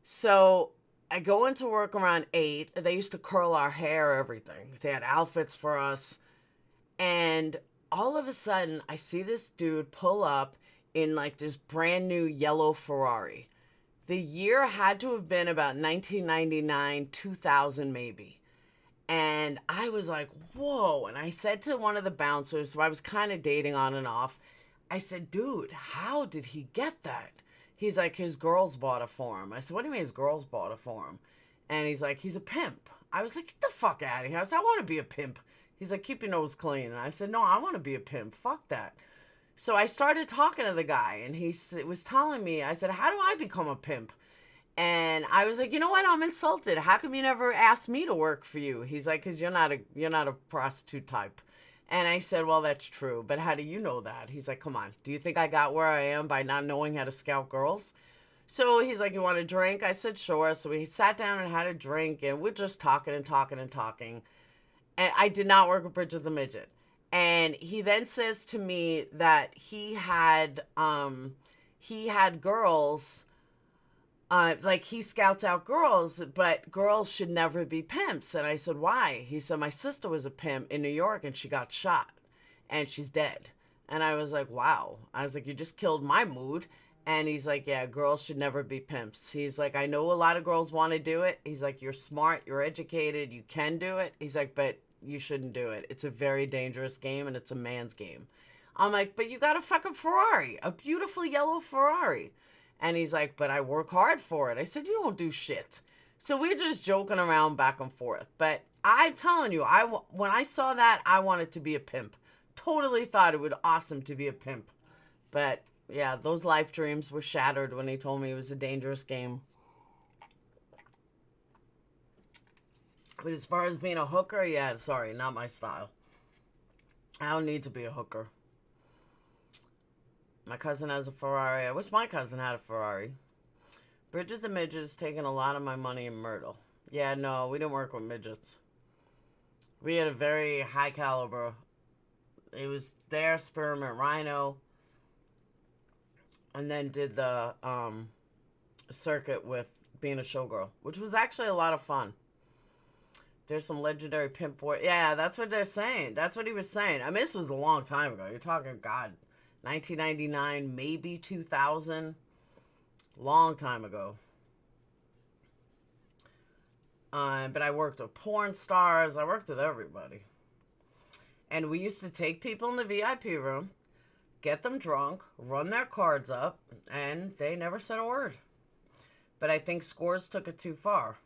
So I go into work around 8. They used to curl our hair, everything. They had outfits for us. And all of a sudden, I see this dude pull up in like this brand new yellow Ferrari. The year had to have been about 1999, 2000 maybe. And I was like, whoa. And I said to one of the bouncers, who I was kind of dating on and off, I said, dude, how did he get that? He's like, his girls bought it for him. I said, what do you mean his girls bought it for him? And he's like, he's a pimp. I was like, get the fuck out of here. I said, I want to be a pimp. He's like, keep your nose clean. And I said, no, I want to be a pimp. Fuck that. So I started talking to the guy, and he was telling me, I said, how do I become a pimp? And I was like, you know what? I'm insulted. How come you never asked me to work for you? He's like, because you're not a prostitute type. And I said, well, that's true. But how do you know that? He's like, come on. Do you think I got where I am by not knowing how to scout girls? So he's like, you want a drink? I said, sure. So we sat down and had a drink, and we're just talking and talking and talking. And I did not work with Bridget the Midget. And he then says to me that he had girls, like he scouts out girls, but girls should never be pimps. And I said, why? He said, my sister was a pimp in New York and she got shot and she's dead. And I was like, wow. I was like, you just killed my mood. And he's like, yeah, girls should never be pimps. He's like, I know a lot of girls want to do it. He's like, you're smart, you're educated, you can do it. He's like, but you shouldn't do it. It's a very dangerous game, and it's a man's game. I'm like, but you got a fucking Ferrari, a beautiful yellow Ferrari. And he's like, but I work hard for it. I said, you don't do shit. So we're just joking around back and forth. But I'm telling you, when I saw that, I wanted to be a pimp. Totally thought it would be awesome to be a pimp. But yeah, those life dreams were shattered when he told me it was a dangerous game. But as far as being a hooker, yeah, sorry, not my style. I don't need to be a hooker. My cousin has a Ferrari. I wish my cousin had a Ferrari. Bridget the Midget is taking a lot of my money in Myrtle. Yeah, no, we didn't work with midgets. We had a very high caliber. It was their Spearmint Rhino. And then did the circuit with being a showgirl, which was actually a lot of fun. There's some legendary pimp boy. Yeah, that's what they're saying. That's what he was saying. I mean, this was a long time ago. You're talking, God, 1999, maybe 2000. Long time ago. But I worked with porn stars. I worked with everybody. And we used to take people in the VIP room, get them drunk, run their cards up, and they never said a word. But I think Scores took it too far.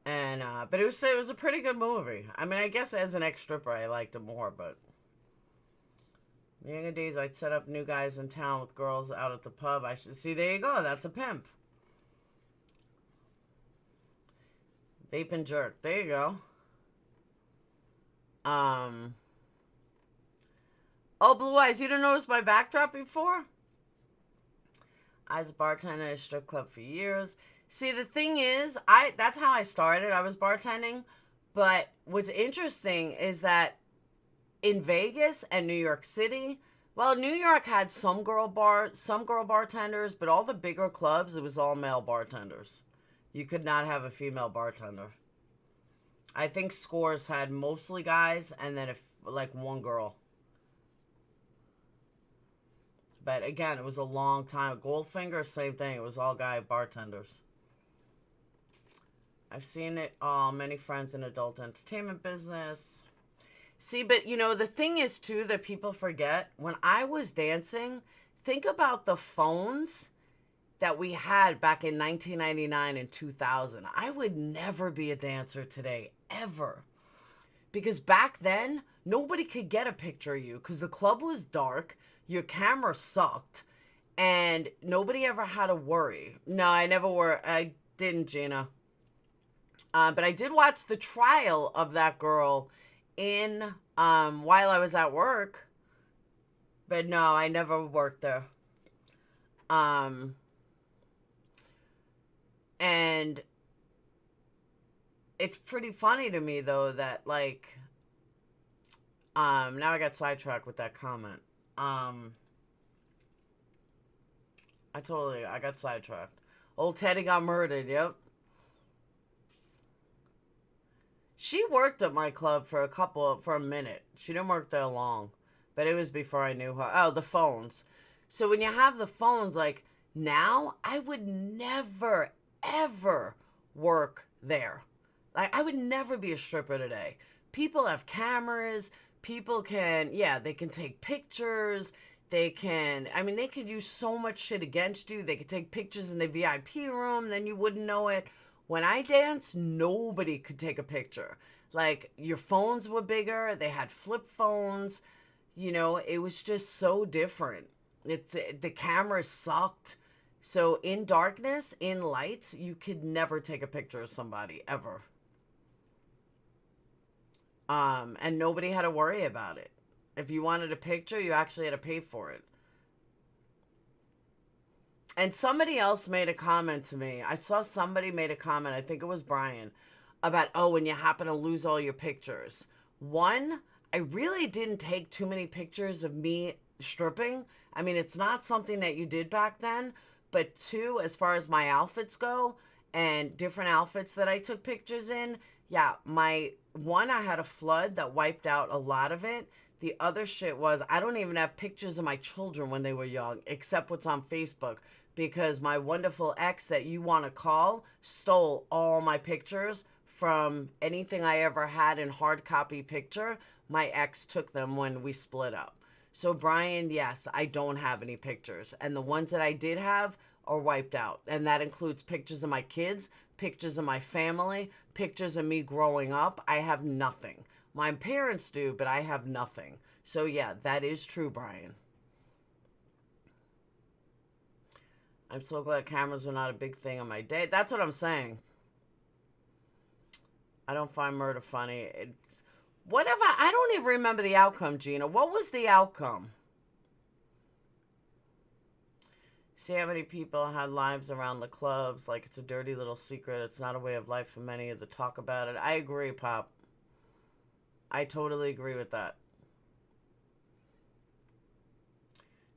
And but it was a pretty good movie. I mean, I guess as an ex-stripper, I liked it more, but in the younger days, I'd set up new guys in town with girls out at the pub. I should see, there you go, that's a pimp. Vape and jerk, there you go. Oh, Blue Eyes, you didn't notice my backdrop before? I was a bartender at a strip club for years. See, the thing is, that's how I started. I was bartending, But what's interesting is that in Vegas and New York City, well, New York had some girl bartenders, but all the bigger clubs, it was all male bartenders. You could not have a female bartender. I think Scores had mostly guys and then like one girl. But again, it was a long time. Goldfinger, same thing. It was all guy bartenders. I've seen it. Many friends in adult entertainment business. See, but you know, the thing is too that people forget, when I was dancing, think about the phones that we had back in 1999 and 2000. I would never be a dancer today, ever. Because back then, nobody could get a picture of you because the club was dark, your camera sucked, and nobody ever had to worry. No, I never were. I didn't, Gina. But I did watch the trial of that girl in while I was at work. But no, I never worked there. And it's pretty funny to me though that like now I got sidetracked with that comment. I got sidetracked. Old Teddy got murdered, yep. She worked at my club for a minute. She didn't work there long, but it was before I knew her. Oh, the phones. So when you have the phones, like now, I would never, ever work there. Like I would never be a stripper today. People have cameras. People can, they can take pictures. They can use so much shit against you. They could take pictures in the VIP room, then you wouldn't know it. When I danced, nobody could take a picture. Like, your phones were bigger. They had flip phones. You know, it was just so different. The cameras sucked. So, in darkness, in lights, you could never take a picture of somebody, ever. And nobody had to worry about it. If you wanted a picture, you actually had to pay for it. And somebody else made a comment to me. I saw somebody made a comment, I think it was Brian, about, when you happen to lose all your pictures. One, I really didn't take too many pictures of me stripping. I mean, it's not something that you did back then. But two, as far as my outfits go and different outfits that I took pictures in, I had a flood that wiped out a lot of it. The other shit was, I don't even have pictures of my children when they were young, except what's on Facebook. Because my wonderful ex that you want to call stole all my pictures from anything I ever had in hard copy picture. My ex took them when we split up. So Brian, yes, I don't have any pictures. And the ones that I did have are wiped out. And that includes pictures of my kids, pictures of my family, pictures of me growing up. I have nothing. My parents do, but I have nothing. So yeah, that is true, Brian. I'm so glad cameras were not a big thing on my day. That's what I'm saying. I don't find murder funny. Whatever. I don't even remember the outcome, Gina. What was the outcome? See how many people had lives around the clubs. Like it's a dirty little secret. It's not a way of life for many to talk about it. I agree, Pop. I totally agree with that.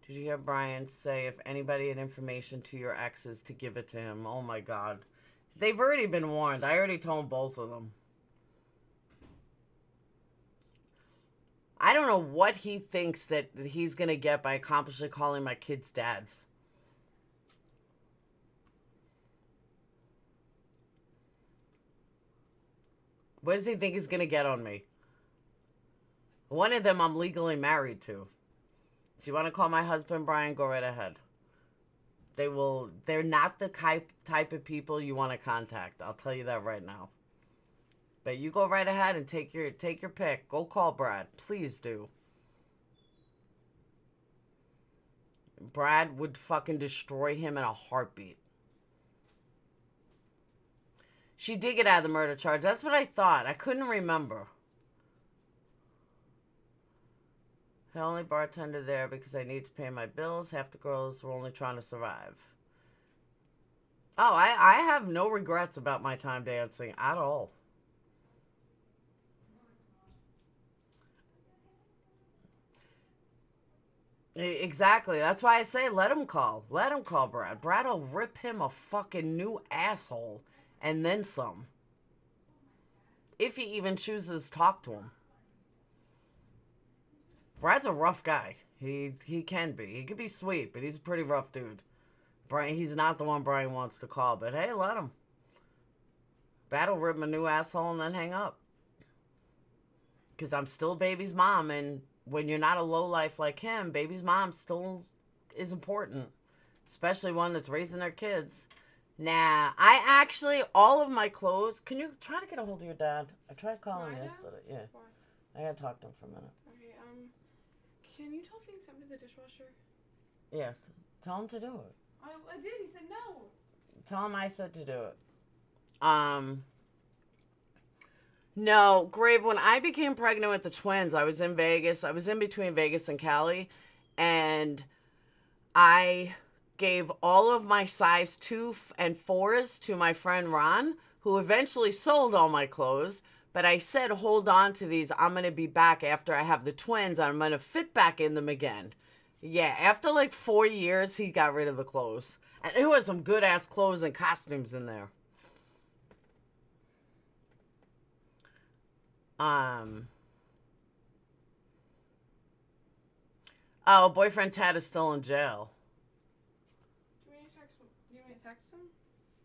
Did you hear Brian say if anybody had information to your exes to give it to him? Oh my God. They've already been warned. I already told both of them. I don't know what he thinks that he's going to get by accomplishing calling my kids dads. What does he think he's going to get on me? One of them I'm legally married to. If you want to call my husband Brian, go right ahead. They're not the type of people you want to contact. I'll tell you that right now. But you go right ahead and take your pick. Go call Brad. Please do. Brad would fucking destroy him in a heartbeat. She did get out of the murder charge. That's what I thought. I couldn't remember. I only bartender there because I need to pay my bills. Half the girls were only trying to survive. Oh, I have no regrets about my time dancing at all. Exactly. That's why I say let him call. Let him call Brad. Brad'll rip him a fucking new asshole and then some. If he even chooses to talk to him. Brad's a rough guy. He can be. He could be sweet, but he's a pretty rough dude. Brian, he's not the one Brian wants to call, but hey, let him. Brad will rip him a new asshole and then hang up. Because I'm still baby's mom, and when you're not a lowlife like him, baby's mom still is important. Especially one that's raising their kids. Nah, I actually, all of my clothes, can you try to get a hold of your dad? I tried calling him yesterday. Yeah. Why? I gotta talk to him for a minute. Okay, can you tell things sent to the dishwasher? Yeah, tell him to do it. I did, he said no. Tell him I said to do it. No, Grabe, when I became pregnant with the twins, I was in Vegas. I was in between Vegas and Cali, and I gave all of my size 2 and 4s to my friend Ron, who eventually sold all my clothes. But I said, hold on to these. I'm going to be back after I have the twins. I'm going to fit back in them again. Yeah, after like 4 years, he got rid of the clothes. And there was some good-ass clothes and costumes in there. Oh, boyfriend Ted is still in jail. Do you want me to text him?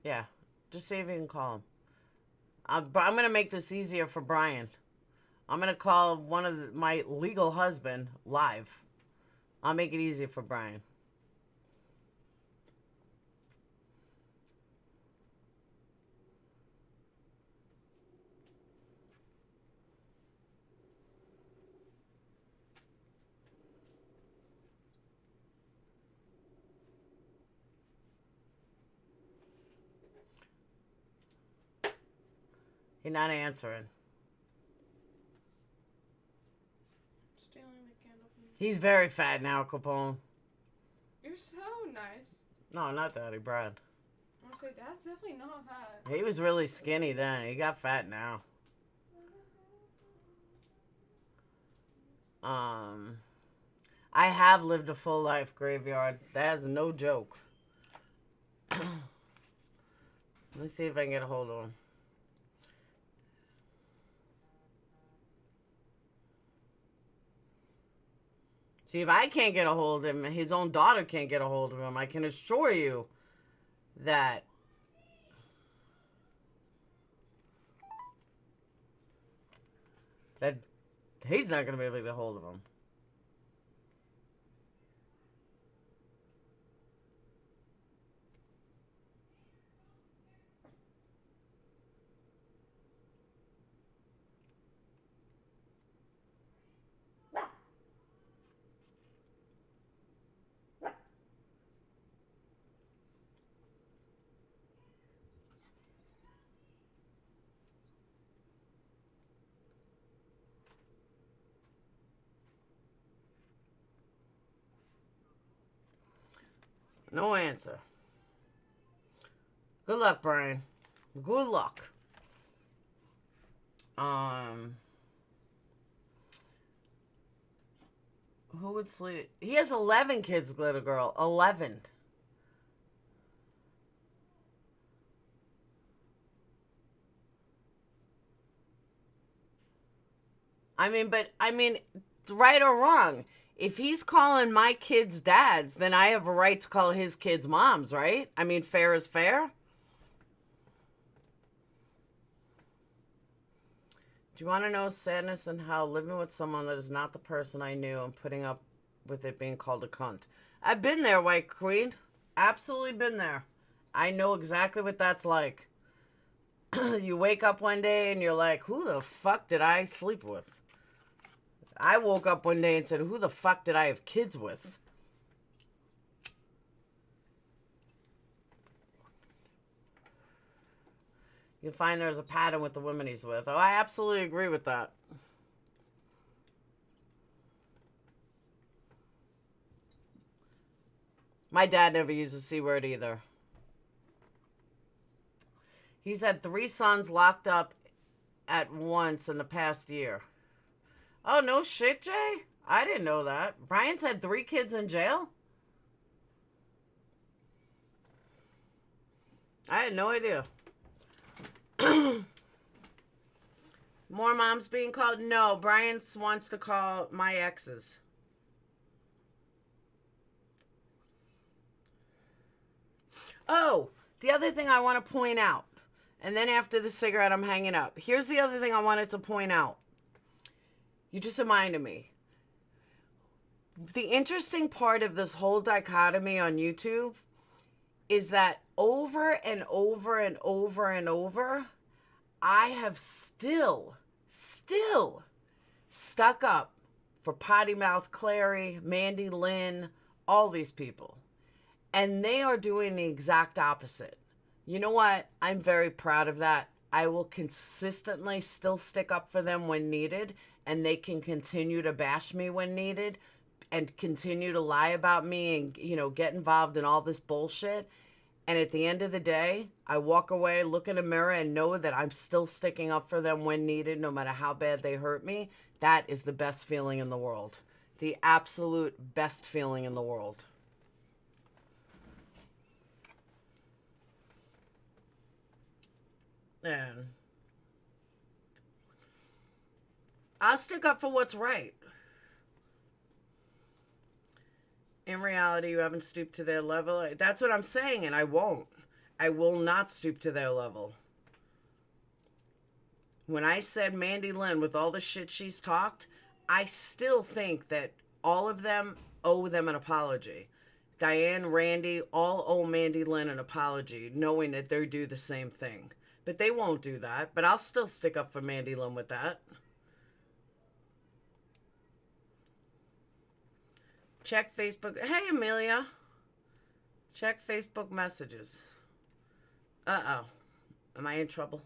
Yeah, just see if you can call him. But I'm going to make this easier for Brian. I'm going to call one of my legal husband live. I'll make it easier for Brian. He's not answering. Stealing the candle from me. He's very fat now, Capone. You're so nice. No, not Daddy, Brad. I want to say, that's definitely not bad. He was really skinny then. He got fat now. I have lived a full life, Graveyard. That is no joke. Let me see if I can get a hold of him. See, if I can't get a hold of him, his own daughter can't get a hold of him, I can assure you that he's not going to be able to get a hold of him. No answer. Good luck, Brian. Good luck. Who would sleep? He has 11 kids, Glitter Girl. 11. I mean, right or wrong, if he's calling my kids dads, then I have a right to call his kids moms, right? I mean, fair is fair. Do you want to know sadness and how living with someone that is not the person I knew and putting up with it being called a cunt? I've been there, White Queen. Absolutely been there. I know exactly what that's like. You wake up one day and you're like, who the fuck did I sleep with? I woke up one day and said, who the fuck did I have kids with? You find there's a pattern with the women he's with. Oh, I absolutely agree with that. My dad never used the C word either. He's had 3 sons locked up at once in the past year. Oh, no shit, Jay? I didn't know that. Brian's had 3 kids in jail? I had no idea. More moms being called? No, Brian wants to call my exes. Oh, the other thing I want to point out, and then after the cigarette, I'm hanging up. Here's the other thing I wanted to point out. You just reminded me. The interesting part of this whole dichotomy on YouTube is that over and over and over and over, I have still stuck up for Potty Mouth Clary, Mandy Lynn, all these people. And they are doing the exact opposite. You know what? I'm very proud of that. I will consistently still stick up for them when needed, and they can continue to bash me when needed and continue to lie about me and, you know, get involved in all this bullshit. And at the end of the day, I walk away, look in a mirror, and know that I'm still sticking up for them when needed, no matter how bad they hurt me. That is the best feeling in the world. The absolute best feeling in the world. And I'll stick up for what's right. In reality, you haven't stooped to their level. That's what I'm saying, and I won't. I will not stoop to their level. When I said Mandy Lynn, with all the shit she's talked, I still think that all of them owe them an apology. Diane, Randy, all owe Mandy Lynn an apology, knowing that they do the same thing. But they won't do that. But I'll still stick up for Mandy Lynn with that. Check Facebook. Hey, Amelia. Check Facebook messages. Uh-oh. Am I in trouble?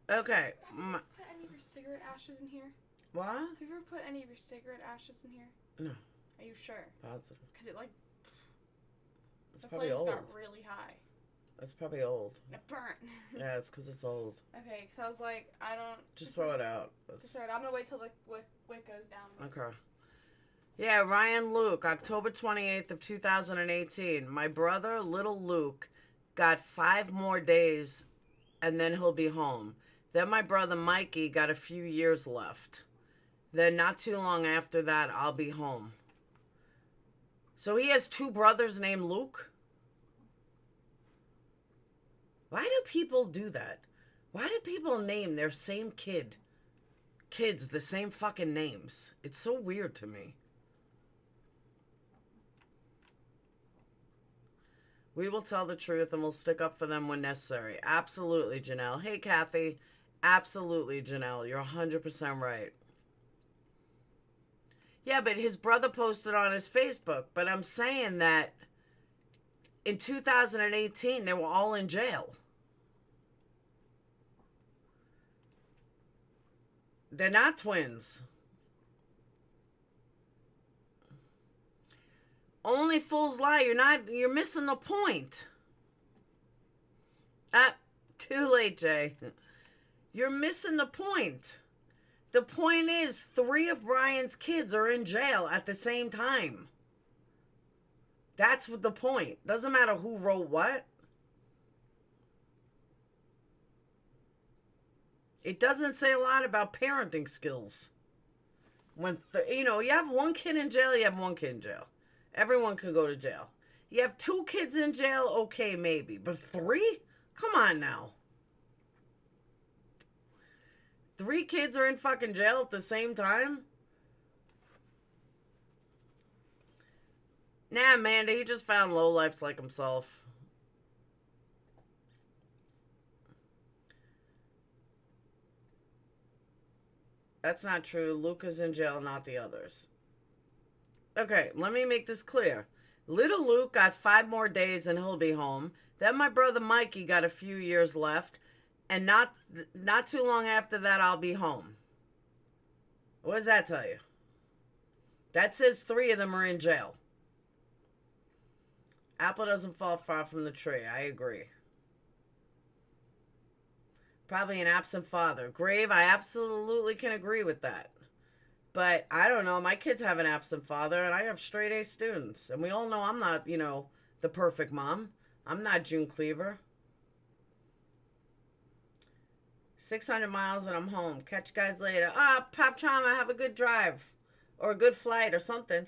Okay. Put any of your cigarette ashes in here? What? Have you ever put any of your cigarette ashes in here? No. Are you sure? Positive. Because it, like, It's the probably flames old. got really high. It's probably old. And it burnt. Yeah, it's because it's old. Okay, because I was like, I don't... Just throw it out. Just throw it out. I'm going to wait till the wick goes down. Okay. Yeah, Ryan Luke, October 28th of 2018. My brother, little Luke, got 5 more days and then he'll be home. Then my brother Mikey got a few years left. Then not too long after that, I'll be home. So he has 2 brothers named Luke? Why do people do that? Why do people name their same kids the same fucking names? It's so weird to me. We will tell the truth and we'll stick up for them when necessary. Absolutely, Janelle. Hey, Kathy. Absolutely, Janelle. You're 100% right. Yeah, but his brother posted on his Facebook. But I'm saying that in 2018, they were all in jail. They're not twins. Only fools lie. You're missing the point. Too late, Jay. You're missing the point. The point is 3 of Brian's kids are in jail at the same time. That's what the point. Doesn't matter who wrote what. It doesn't say a lot about parenting skills. When, you have 1 kid in jail, you have 1 kid in jail. Everyone can go to jail. You have 2 kids in jail, okay, maybe. But 3? Come on now. 3 kids are in fucking jail at the same time? Nah, Amanda, he just found lowlifes like himself. That's not true. Luke is in jail, not the others. Okay, let me make this clear. Little Luke got 5 more days and he'll be home. Then my brother Mikey got a few years left. And not too long after that, I'll be home. What does that tell you? That says 3 of them are in jail. Apple doesn't fall far from the tree. I agree. Probably an absent father. Grave, I absolutely can agree with that. But I don't know. My kids have an absent father, and I have straight A students. And we all know I'm not, you know, the perfect mom. I'm not June Cleaver. 600 miles and I'm home. Catch you guys later. Pop Trauma, have a good drive. Or a good flight or something.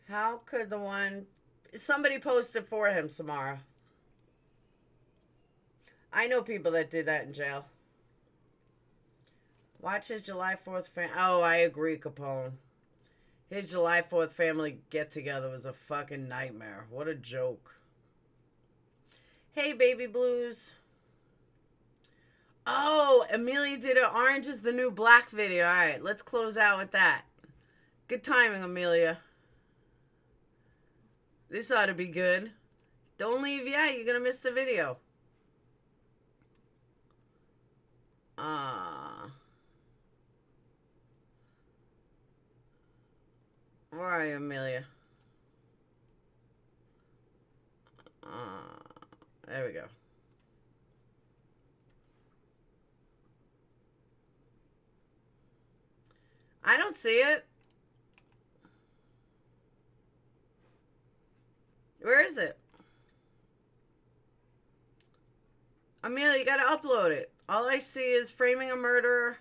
How could the one... Somebody posted for him, Samara. I know people that did that in jail. Watch his July 4th Oh, I agree, Capone. His July 4th family get-together was a fucking nightmare. What a joke. Hey, Baby Blues. Oh, Amelia did an Orange is the New Black video. All right, let's close out with that. Good timing, Amelia. This ought to be good. Don't leave yet. You're going to miss the video. Where are you, Amelia? There we go. I don't see it. Where is it? Amelia, you gotta upload it. All I see is Framing a Murderer,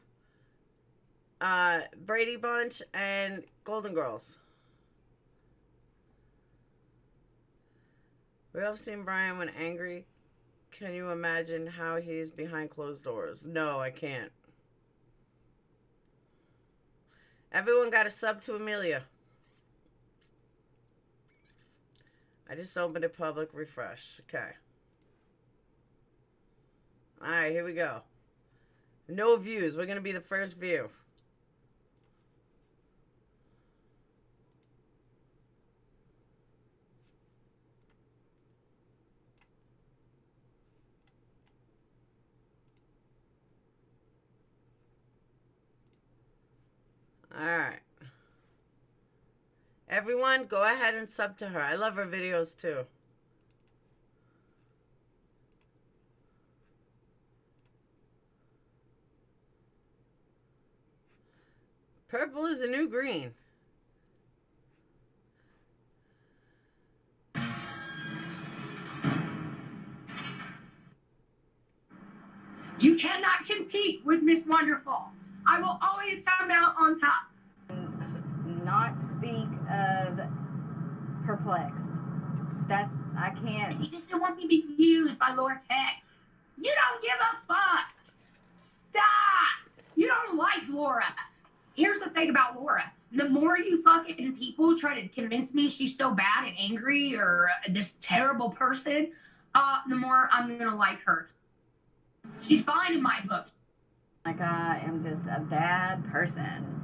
Brady Bunch, and Golden Girls. We all seen Brian when angry. Can you imagine how he's behind closed doors? No, I can't. Everyone got a sub to Amelia. I just opened it public. Refresh. Okay. Alright, here we go. No views. We're going to be the first view. Alright. Everyone, go ahead and sub to her. I love her videos too. Purple is a new green. You cannot compete with Miss Wonderful. I will always come out on top. Not speak of Perplexed. That's, I can't. You just don't want me to be used by Laura Tech. You don't give a fuck. Stop. You don't like Laura. Here's the thing about Laura. The more you fucking people try to convince me she's so bad and angry or this terrible person, the more I'm going to like her. She's fine in my book. Like, I am just a bad person.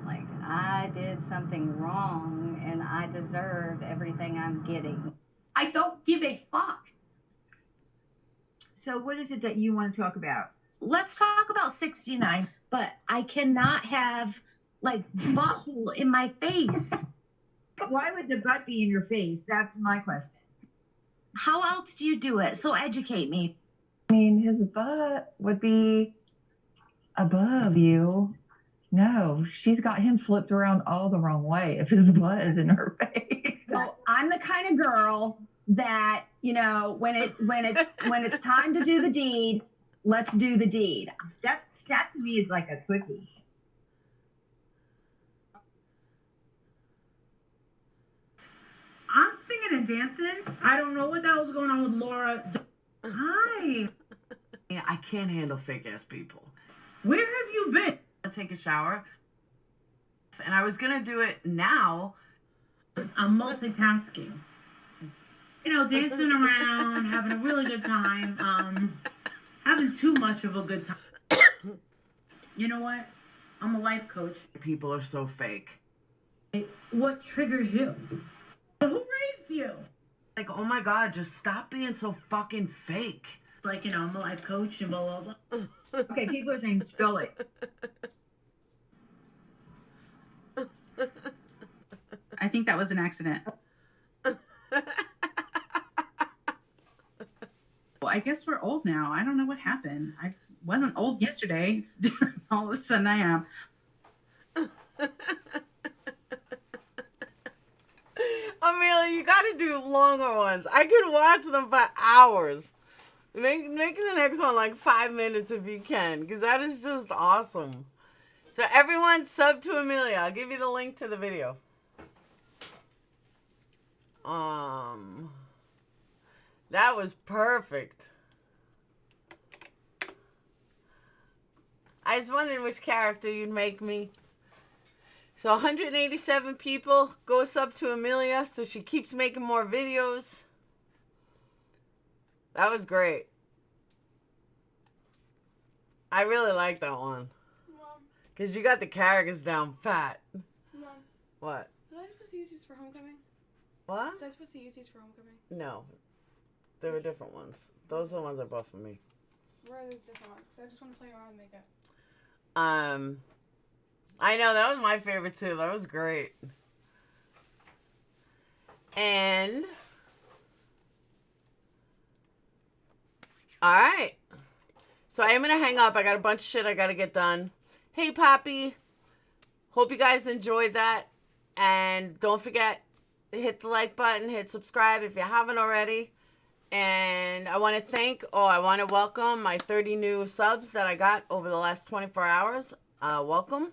Like, I did something wrong and I deserve everything I'm getting. I don't give a fuck. So what is it that you want to talk about? Let's talk about 69, but I cannot have, like, butthole in my face. Why would the butt be in your face? That's my question. How else do you do it? So educate me. I mean, his butt would be above you. No, she's got him flipped around all the wrong way if his butt is in her face. So I'm the kind of girl that, you know, when it's time to do the deed, let's do the deed. That to me is like a quickie. I'm singing and dancing. I don't know what the hell's going on with Laura. Hi. Yeah, I can't handle fake ass people. Where have you been? I take a shower. And I was gonna do it now. I'm multitasking. You know, dancing around, having a really good time. Having too much of a good time. You know what? I'm a life coach. People are so fake. What triggers you? Who raised you? Like, oh my God, just stop being so fucking fake. Like, you know, I'm a life coach and blah, blah, blah. Okay, people are saying spill it. think that was an accident. Well, I guess we're old now. I don't know what happened. I wasn't old yesterday. All of a sudden I am. Amelia, you gotta do longer ones. I could watch them for hours. Make the next one like 5 minutes if you can, because that is just awesome. So everyone sub to Amelia. I'll give you the link to the video. That was perfect. I was wondering which character you'd make me. So 187 people go sub to Amelia so she keeps making more videos. That was great. I really like that one. Mom. Because you got the characters down fat. Mom. What? Was I supposed to use these for homecoming? What? Was I supposed to use these for homecoming? No. There were different ones. Those are the ones I bought for me. Where are those different ones? Because I just want to play around and make it. I know, that was my favorite too. That was great. And all right. So I am going to hang up. I got a bunch of shit I got to get done. Hey, Poppy. Hope you guys enjoyed that. And don't forget, hit the like button, hit subscribe if you haven't already. And I want to welcome my 30 new subs that I got over the last 24 hours. Welcome.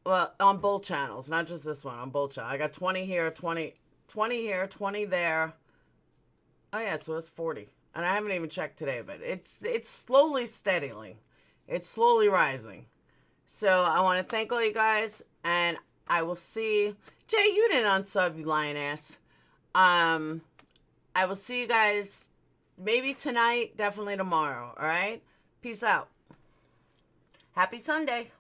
Well, on both channels, not just this one, on both channels. I got 20 here, 20 here, 20 there. Oh yeah, so it's 40. And I haven't even checked today, but it's slowly steadily. It's slowly rising. So I want to thank all you guys, and I will see. Jay, you didn't unsub, you lying ass. I will see you guys maybe tonight, definitely tomorrow, all right? Peace out. Happy Sunday.